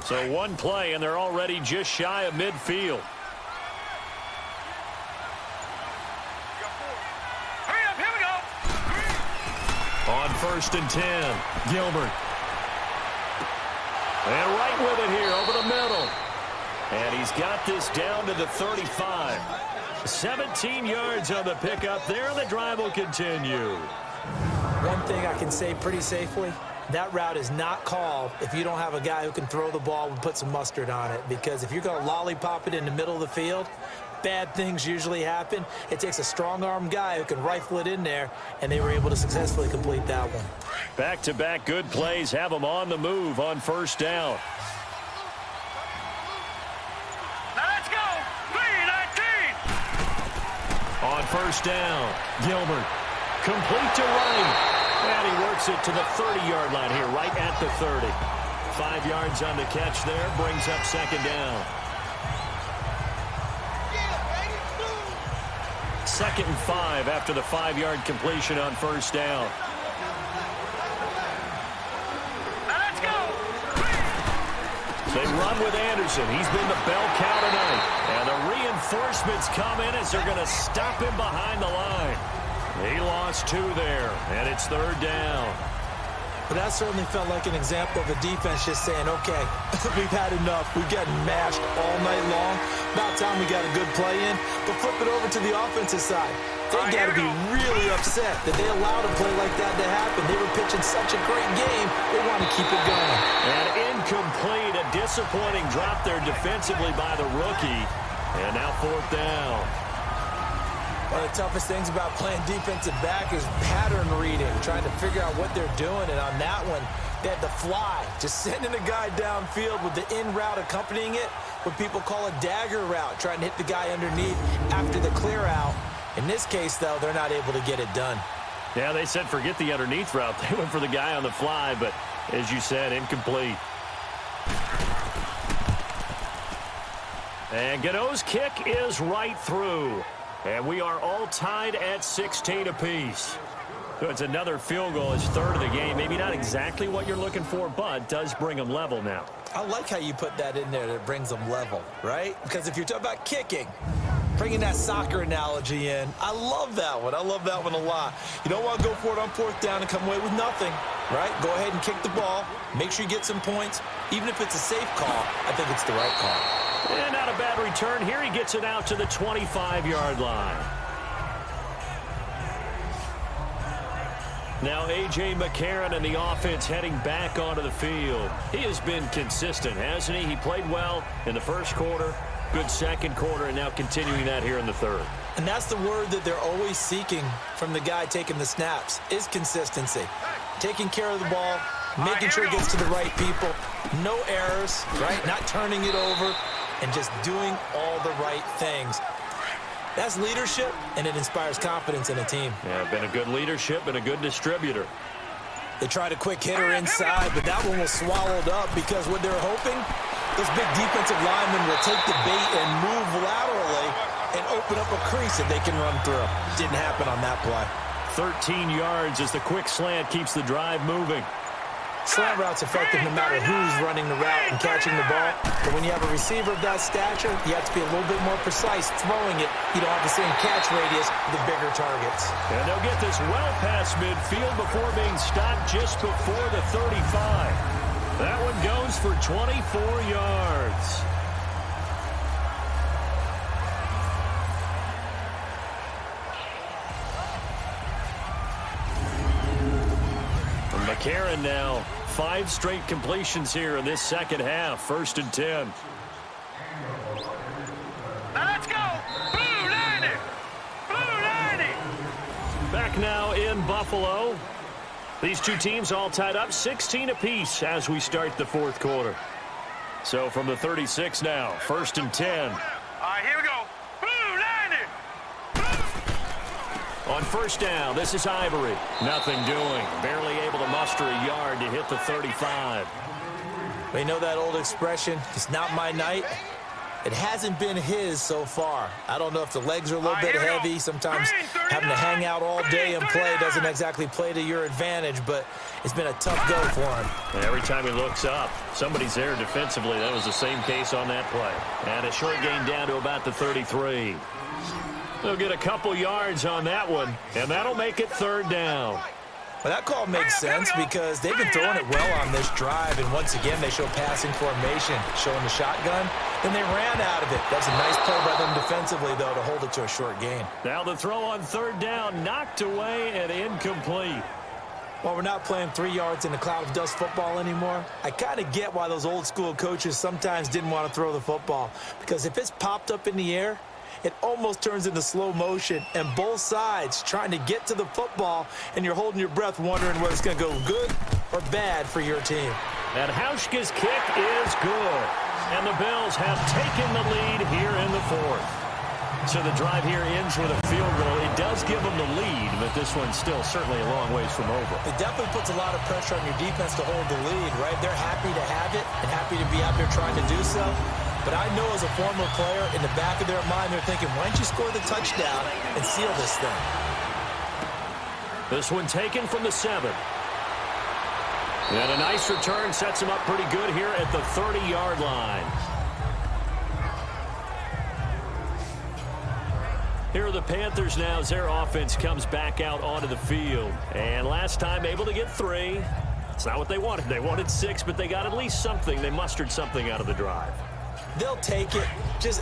So one play, and they're already just shy of midfield. On 1st and 10, Gilbert. And right with it here over the middle. And he's got this down to the 35. 17 yards on the pickup there, and the drive will continue. One thing I can say pretty safely, that route is not called if you don't have a guy who can throw the ball and put some mustard on it. Because if you're going to lollipop it in the middle of the field, bad things usually happen. It takes a strong-arm guy who can rifle it in there, and they were able to successfully complete that one. Back-to-back good plays have them on the move on 1st down. Now let's go. 3-19. On 1st down, Gilbert. Complete to Wright. And he works it to the 30-yard line here, right at the 30. 5 yards on the catch there, brings up second down. 2nd and 5 after the 5-yard completion on first down. Let's go. They run with Anderson. He's been the bell cow tonight. And the reinforcements come in as they're going to stop him behind the line. He lost 2 there, and it's 3rd down. But that certainly felt like an example of a defense just saying, okay, we've had enough. We've gotten mashed all night long. About time we got a good play in. But flip it over to the offensive side. They got to be really upset that they allowed a play like that to happen. They were pitching such a great game. They want to keep it going. And incomplete, a disappointing drop there defensively by the rookie. And now 4th down. One of the toughest things about playing defensive back is pattern reading, trying to figure out what they're doing. And on that one, they had the fly, just sending a guy downfield with the in route accompanying it, what people call a dagger route, trying to hit the guy underneath after the clear out. In this case, though, they're not able to get it done. Yeah, they said forget the underneath route. They went for the guy on the fly, but as you said, incomplete. And Gano's kick is right through. And we are all tied at 16 apiece. So it's another field goal. It's 3rd of the game. Maybe not exactly what you're looking for, but does bring them level now. I like how you put that in there, that it brings them level, right? Because if you're talking about kicking, bringing that soccer analogy in, I love that one. I love that one a lot. You don't want to go for it on 4th down and come away with nothing, right? Go ahead and kick the ball. Make sure you get some points. Even if it's a safe call, I think it's the right call. And not a bad return here. He gets it out to the 25-yard line. Now A.J. McCarron and the offense heading back onto the field. He has been consistent, hasn't he? He played well in the first quarter, good second quarter, and now continuing that here in the 3rd. And that's the word that they're always seeking from the guy taking the snaps, is consistency. Taking care of the ball, making sure it gets to the right people, no errors, right? Not turning it over, and just doing all the right things. That's leadership, and it inspires confidence in a team. Yeah, been a good leadership and a good distributor. They tried a quick hitter inside, but that one was swallowed up because what they're hoping, those big defensive linemen will take the bait and move laterally and open up a crease that they can run through. Didn't happen on that play. 13 yards as the quick slant keeps the drive moving. Slant route's effective no matter who's running the route and catching the ball. But when you have a receiver of that stature, you have to be a little bit more precise throwing it. You don't have the same catch radius with the bigger targets. And they'll get this well past midfield before being stopped just before the 35. That one goes for 24 yards. McCarron now, 5 straight completions here in this second half. 1st and 10. Now let's go. Blue 90. Blue 90. Back now in Buffalo. These two teams all tied up 16 apiece as we start the 4th quarter. So from the 36 now, 1st and 10. All right, here we go. Blue 90. On first down, this is Ivory. Nothing doing. Barely able to muster a yard to hit the 35. We know that old expression, it's not my night. It hasn't been his so far. I don't know if the legs are a little bit heavy. Sometimes having to hang out all day and play doesn't exactly play to your advantage, but it's been a tough go for him. And every time he looks up, somebody's there defensively. That was the same case on that play. And a short gain down to about the 33. They'll get a couple yards on that one, and that'll make it 3rd down. Well, that call makes sense because they've been throwing it well on this drive, and once again, they show passing formation, showing the shotgun. Then they ran out of it. That's a nice play by them defensively, though, to hold it to a short gain. Now the throw on 3rd down, knocked away and incomplete. While we're not playing 3 yards in a cloud of dust football anymore, I kind of get why those old school coaches sometimes didn't want to throw the football. Because if it's popped up in the air, it almost turns into slow motion, and both sides trying to get to the football, and you're holding your breath wondering whether it's going to go good or bad for your team. And Hauschka's kick is good. And the Bills have taken the lead here in the 4th. So the drive here ends with a field goal. It does give them the lead, but this one's still certainly a long ways from over. It definitely puts a lot of pressure on your defense to hold the lead, right? They're happy to have it and happy to be out there trying to do so. But I know as a former player, in the back of their mind, they're thinking, why don't you score the touchdown and seal this thing? This one taken from the 7. And a nice return sets him up pretty good here at the 30-yard line. Here are the Panthers now as their offense comes back out onto the field. And last time able to get 3. It's not what they wanted. They wanted 6, but they got at least something. They mustered something out of the drive. They'll take it.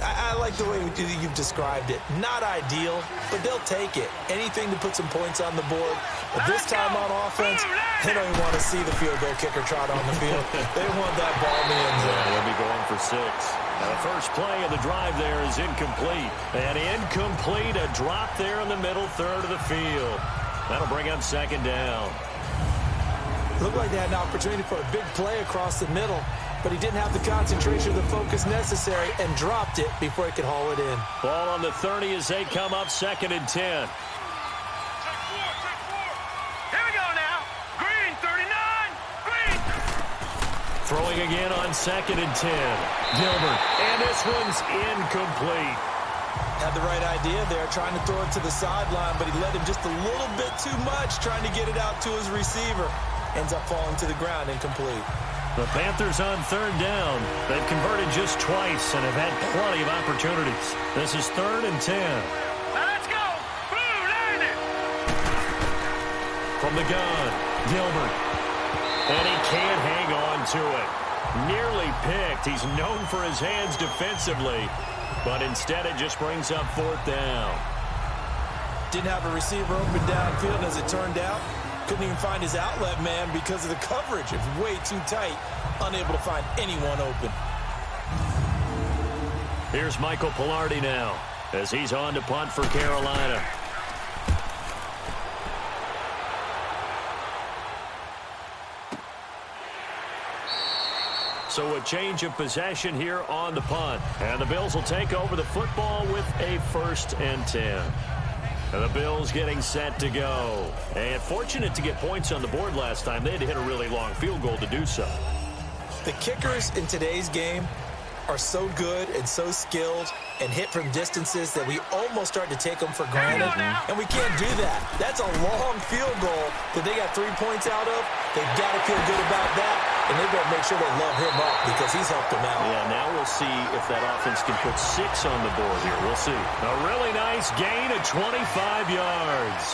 I like the way you've described it. Not ideal, but they'll take it. Anything to put some points on the board. But this time on offense, they don't even want to see the field goal kicker trot on the field. They want that ball in the end zone. Yeah, they'll be going for 6. Now the first play of the drive there is incomplete. And incomplete, a drop there in the middle third of the field. That'll bring up 2nd down. Looked like they had an opportunity for a big play across the middle, but he didn't have the concentration or the focus necessary and dropped it before he could haul it in. Ball on the 30 as they come up 2nd and 10. Here we go now. Green, 39. Green. Throwing again on 2nd and 10. Gilbert. And this one's incomplete. Had the right idea there, trying to throw it to the sideline, but he led him just a little bit too much, trying to get it out to his receiver. Ends up falling to the ground, incomplete. The Panthers on 3rd down. They've converted just twice and have had plenty of opportunities. This is 3rd and 10. Now let's go. Blue, land it. From the gun, Gilbert. And he can't hang on to it. Nearly picked. He's known for his hands defensively, but instead it just brings up 4th down. Didn't have a receiver open downfield, as it turned out. Couldn't even find his outlet man because of the coverage. It was way too tight. Unable to find anyone open. Here's Michael Pilardi now as he's on to punt for Carolina. So a change of possession here on the punt. And the Bills will take over the football with a 1st and 10. And the Bills getting set to go. And fortunate to get points on the board last time. They had to hit a really long field goal to do so. The kickers in today's game are so good and so skilled and hit from distances that we almost start to take them for granted. And we can't do that. That's a long field goal that they got 3 points out of. They've got to feel good about that. And they better make sure they love him up because he's helped them out. Yeah, now we'll see if that offense can put 6 on the board here. We'll see. A really nice gain of 25 yards.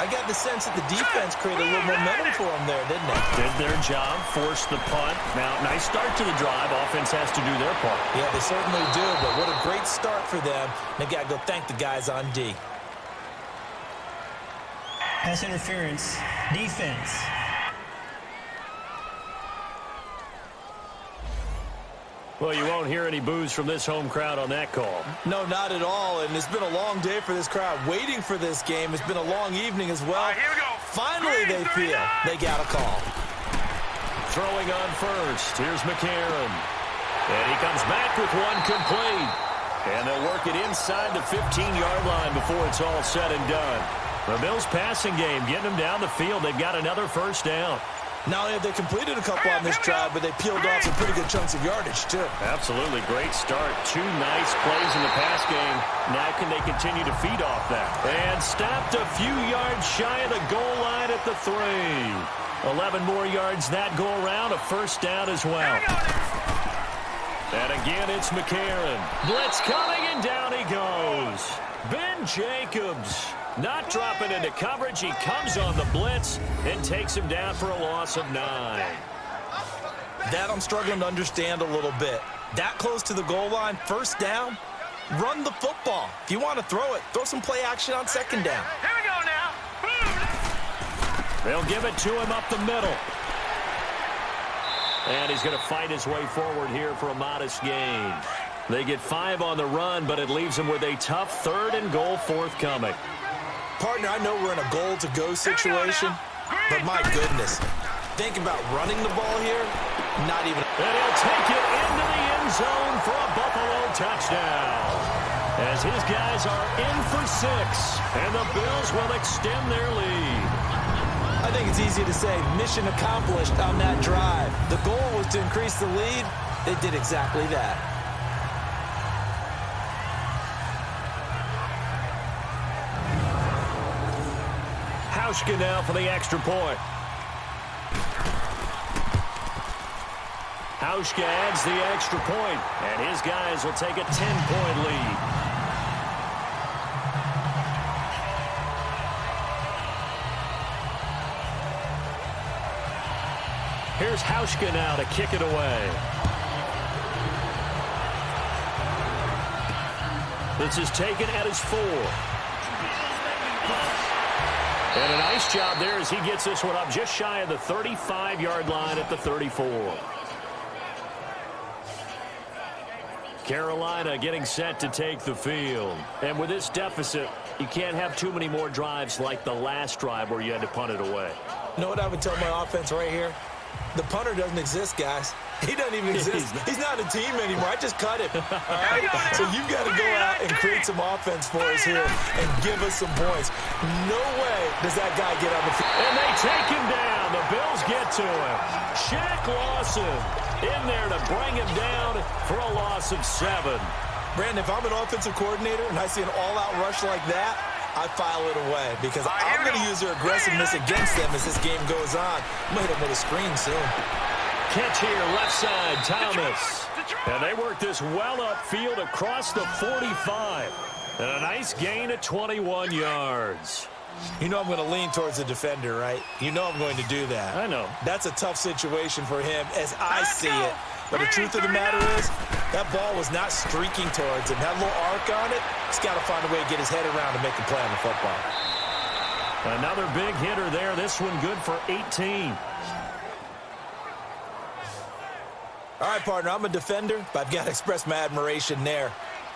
I got the sense that the defense created a little momentum for them there, didn't they? Did their job, forced the punt. Now, nice start to the drive. Offense has to do their part. Yeah, they certainly do, but what a great start for them. They got to go thank the guys on D. Pass interference. Defense. Well, you won't hear any boos from this home crowd on that call. No, not at all, and it's been a long day for this crowd waiting for this game. It's been a long evening as well. Here we go. Finally, they feel they got a call. Throwing on first. Here's McCarron. And he comes back with one complete. And they'll work it inside the 15-yard line before it's all said and done. The Bills' passing game, getting them down the field. They've got another 1st down. Not only have they completed a couple on this drive, but they peeled off some pretty good chunks of yardage, too. Absolutely. Great start. 2 nice plays in the pass game. Now can they continue to feed off that? And stopped a few yards shy of the goal line at the 3. 11 more yards that go around. A 1st down as well. And again, it's McCarron. Blitz coming, and down he goes. Ben Jacobs not dropping into coverage. He comes on the blitz and takes him down for a loss of 9. That I'm struggling to understand a little bit. That close to the goal line, 1st down, run the football. If you want to throw it, throw some play action on 2nd down. Here we go now. They'll give it to him up the middle. And he's going to fight his way forward here for a modest gain. They get 5 on the run, but it leaves them with a tough 3rd and goal forthcoming. Partner, I know we're in a goal-to-go situation, but my goodness, think about running the ball here, not even. And he'll take it into the end zone for a Buffalo touchdown. as his guys are in for 6, and the Bills will extend their lead. I think it's easy to say mission accomplished on that drive. The goal was to increase the lead. They did exactly that. Hauschka now for the extra point. Hauschka adds the extra point, and his guys will take a 10-point lead. Here's Hauschka now to kick it away. This is taken at his 4. And a nice job there as he gets this one up just shy of the 35-yard line at the 34. Carolina getting set to take the field. And with this deficit, you can't have too many more drives like the last drive where you had to punt it away. You know what I would tell my offense right here? The punter doesn't exist, guys. He doesn't even exist. He's not a team anymore. I just cut him. All right? So you've got to go out and create some offense for us here and give us some points. No way does that guy get on the field. And they take him down. The Bills get to him. Shaq Lawson in there to bring him down for a loss of 7. Brandon, if I'm an offensive coordinator and I see an all-out rush like that, I file it away because I'm going to use their aggressiveness against them as this game goes on. I'm going to hit them with a screen soon. Catch here, left side, Thomas. And they work this well upfield across the 45. And a nice gain of 21 yards. You know I'm going to lean towards the defender, right? You know I'm going to do that. I know. That's a tough situation for him as I see it. But the truth of the matter is, that ball was not streaking towards him. That little arc on it, he's got to find a way to get his head around and make a play on the football. Another big hitter there. This one good for 18. All right, partner, I'm a defender, but I've got to express my admiration there.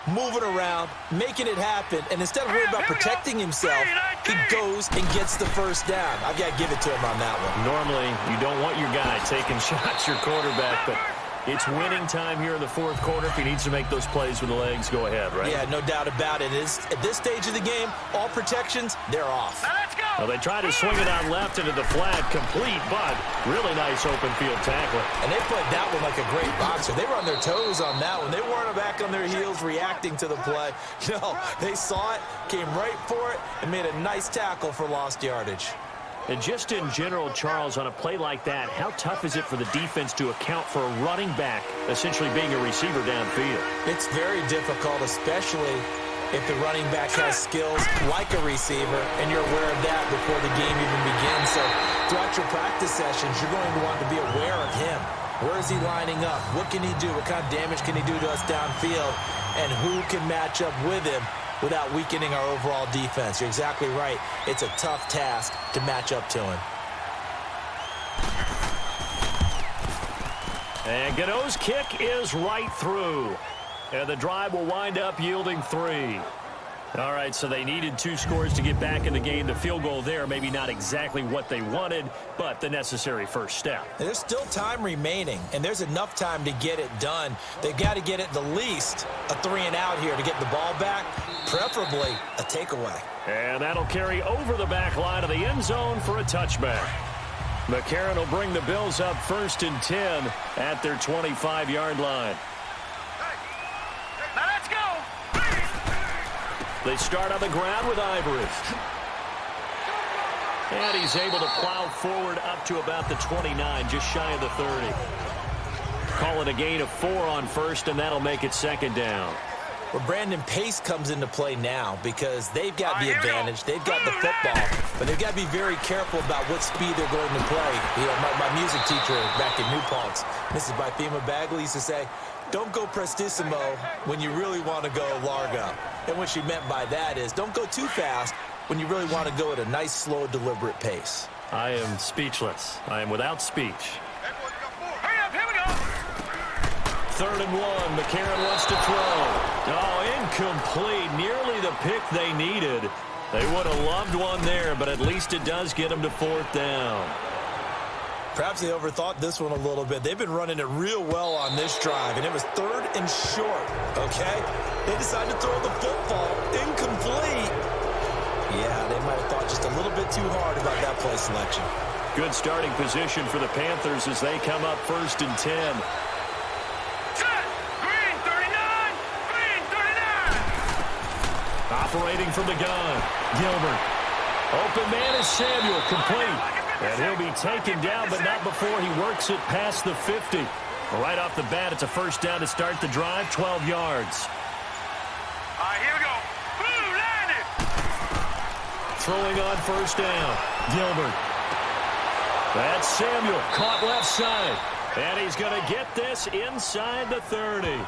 Moving around, making it happen, and instead of worrying about protecting himself, he goes and gets the first down. I've got to give it to him on that one. Normally, you don't want your guy taking shots, your quarterback, but it's winning time here in the fourth quarter. If he needs to make those plays with the legs, go ahead, right? Yeah, no doubt about it. At this stage of the game, all protections, they're off. Let's go. Well, they try to swing it out left into the flat, complete, but really nice open field tackling. And they played that one like a great boxer. They were on their toes on that one. They weren't back on their heels reacting to the play. No, they saw it, came right for it, and made a nice tackle for lost yardage. And just in general, Charles, on a play like that, how tough is it for the defense to account for a running back essentially being a receiver downfield? It's very difficult, especially if the running back has skills like a receiver, and you're aware of that before the game even begins. So throughout your practice sessions, you're going to want to be aware of him. Where is he lining up? What can he do? What kind of damage can he do to us downfield? And who can match up with him without weakening our overall defense? You're exactly right. It's a tough task to match up to him. And Godot's kick is right through. And the drive will wind up yielding 3. All right, so they needed 2 scores to get back in the game. The field goal there, maybe not exactly what they wanted, but the necessary first step. And there's still time remaining, and there's enough time to get it done. They've got to get at the least a 3-and-out here to get the ball back, preferably a takeaway. And that'll carry over the back line of the end zone for a touchback. McCarron will bring the Bills up 1st and 10 at their 25-yard line. Now let's go. They start on the ground with Ivory. And he's able to plow forward up to about the 29, just shy of the 30. Call it a gain of 4 on 1st, and that'll make it 2nd down. Well, Brandon, pace comes into play now because they've got the advantage. They've got the football, but they've got to be very careful about what speed they're going to play. You know, my music teacher back in New Paltz, Mrs. Bythema Bagley, used to say, don't go prestissimo when you really want to go largo. And what she meant by that is don't go too fast when you really want to go at a nice, slow, deliberate pace. I am speechless. I am without speech. Hurry up, here we go. 3rd and 1. McCarron wants to throw. Oh, incomplete. Nearly the pick they needed. They would have loved one there, but at least it does get them to 4th down. Perhaps they overthought this one a little bit. They've been running it real well on this drive, and it was 3rd and short, okay? They decide to throw the football. Incomplete. Yeah, they might have thought just a little bit too hard about that play selection. Good starting position for the Panthers as they come up 1st and 10. Set. Green 39. Green 39. Operating from the gun. Gilbert. Open man is Samuel. Complete. And he'll be taken down, but not before he works it past the 50. Right off the bat, it's a first down to start the drive, 12 yards. All right, here we go. Blue, landed. Throwing on first down. Gilbert. That's Samuel. Caught left side. And he's going to get this inside the 30.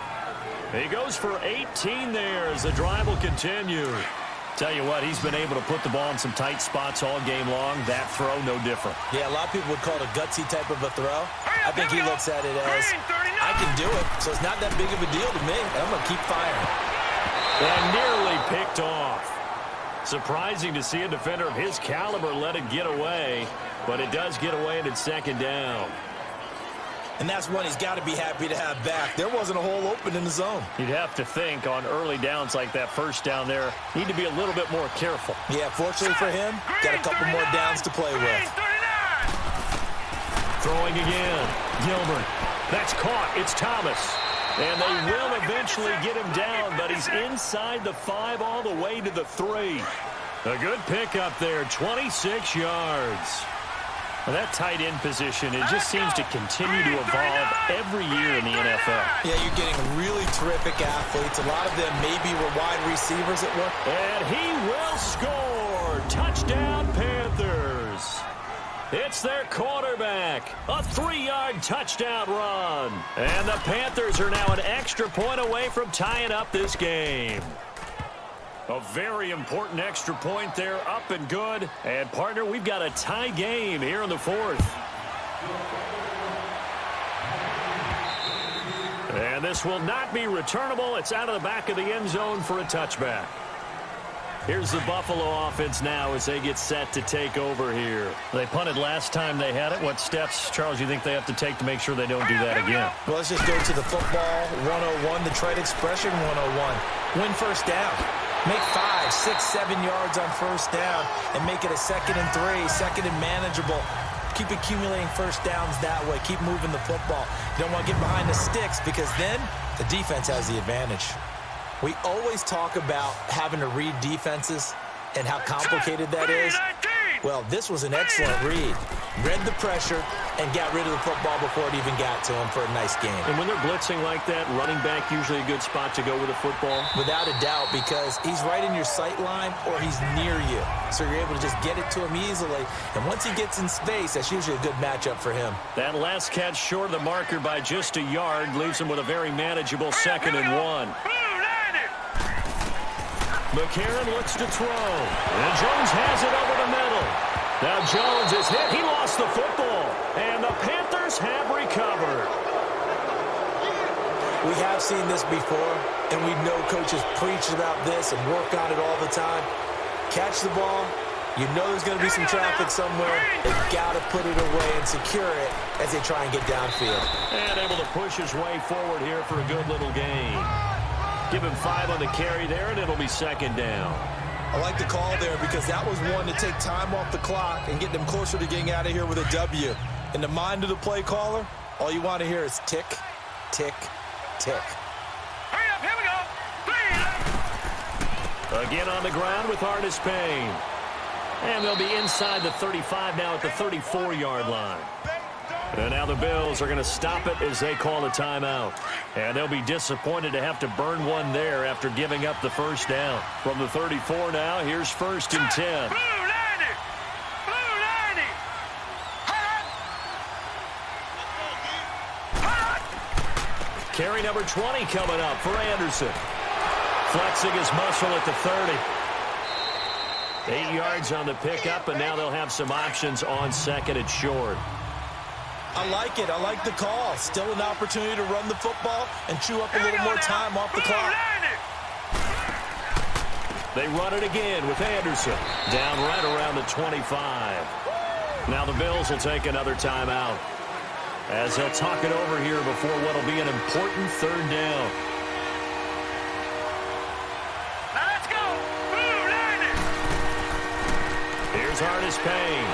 He goes for 18 there as the drive will continue. Tell you what, he's been able to put the ball in some tight spots all game long. That throw, no different. Yeah, a lot of people would call it a gutsy type of a throw. I think he looks at it as, I can do it, so it's not that big of a deal to me. I'm going to keep firing. And nearly picked off. Surprising to see a defender of his caliber let it get away, but it does get away and it's second down. And that's one he's got to be happy to have back. There wasn't a hole open in the zone. You'd have to think on early downs like that first down there, need to be a little bit more careful. Yeah, fortunately for him, got a couple more downs to play with. Throwing again. Gilbert. That's caught. It's Thomas. And they will eventually get him down, but he's inside the 5 all the way to the 3. A good pickup there, 26 yards. Well, that tight end position, it just seems to continue to evolve every year in the NFL. Yeah, you're getting really terrific athletes. A lot of them maybe were wide receivers at one. And he will score. Touchdown, Panthers. It's their quarterback. A 3-yard touchdown run. And the Panthers are now an extra point away from tying up this game. A very important extra point there, up and good. And, partner, we've got a tie game here in the 4th. And this will not be returnable. It's out of the back of the end zone for a touchback. Here's the Buffalo offense now as they get set to take over here. They punted last time they had it. What steps, Charles, you think they have to take to make sure they don't do that again? Well, let's just go to the football 101, the trade expression 101. Win first down. Make 5, 6, 7 yards on first down and make it a 2nd and 3, 2nd and manageable. Keep accumulating first downs that way. Keep moving the football. You don't want to get behind the sticks because then the defense has the advantage. We always talk about having to read defenses and how complicated that is. Well, this was an excellent read. Read the pressure and got rid of the football before it even got to him for a nice game. And when they're blitzing like that, running back usually a good spot to go with the football? Without a doubt, because he's right in your sight line or he's near you. So you're able to just get it to him easily. And once he gets in space, that's usually a good matchup for him. That last catch short of the marker by just a yard leaves him with a very manageable 2nd and 1. McCarron looks to throw. And Jones has it over the middle. Now Jones is hit. He lost the football. And the Panthers have recovered. We have seen this before, and we know coaches preach about this and work on it all the time. Catch the ball. You know there's going to be some traffic somewhere. They've got to put it away and secure it as they try and get downfield. And able to push his way forward here for a good little gain. Give him 5 on the carry there, and it'll be 2nd down. I like the call there because that was one to take time off the clock and get them closer to getting out of here with a W. In the mind of the play caller, all you want to hear is tick, tick, tick. Hurry up, here we go. Again on the ground with Artis Payne. And they'll be inside the 35 now at the 34-yard line. And now the Bills are going to stop it as they call a timeout. And they'll be disappointed to have to burn one there after giving up the first down. From the 34 now, here's 1st and 10. Blue 90. Blue 90. Carry number 20 coming up for Anderson. Flexing his muscle at the 30. 8 yards on the pickup, and now they'll have some options on 2nd and short. I like it. I like the call. Still an opportunity to run the football and chew up a little more time off the clock. They run it again with Anderson. Down right around the 25. Now the Bills will take another timeout as they'll talk it over here before what will be an important 3rd down. Here's Hardest Payne.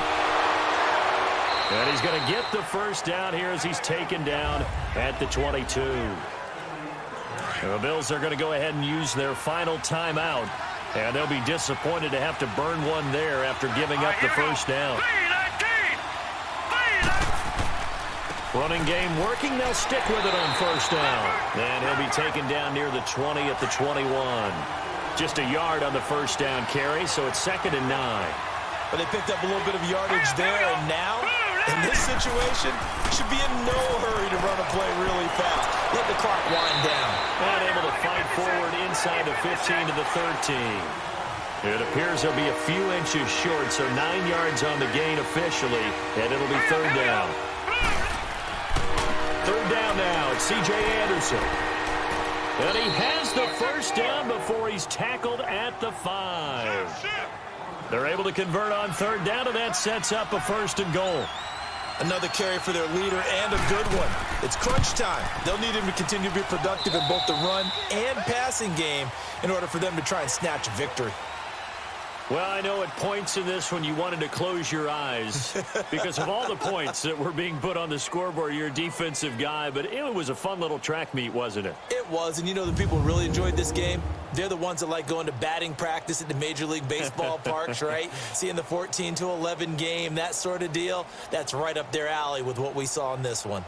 And he's going to get the first down here as he's taken down at the 22. The Bills are going to go ahead and use their final timeout. And they'll be disappointed to have to burn one there after giving up the first down. Running game working. They'll stick with it on first down. And he'll be taken down near the 20 at the 21. Just a yard on the first down carry, so it's 2nd and 9. But they picked up a little bit of yardage there, and now, in this situation, should be in no hurry to run a play really fast. Let the clock wind down. And able to fight forward inside the 15 to the 13. It appears they'll be a few inches short, so 9 yards on the gain officially, and it'll be 3rd down. 3rd down now, it's C.J. Anderson. And he has the first down before he's tackled at the 5. They're able to convert on 3rd down, and that sets up a 1st and goal. Another carry for their leader, and a good one. It's crunch time. They'll need him to continue to be productive in both the run and passing game in order for them to try and snatch a victory. Well, I know at points in this when you wanted to close your eyes because of all the points that were being put on the scoreboard. You're a defensive guy, but it was a fun little track meet, wasn't it? It was, and you know the people who really enjoyed this game? They're the ones that like going to batting practice at the Major League Baseball parks, right? Seeing the 14-11 game, that sort of deal. That's right up their alley with what we saw in this one.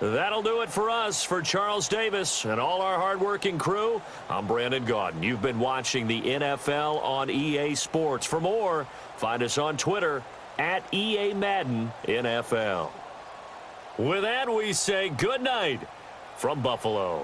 That'll do it for us. For Charles Davis and all our hardworking crew, I'm Brandon Gaudin. You've been watching the NFL on EA Sports. For more, find us on Twitter at EA Madden NFL. With that, we say good night from Buffalo.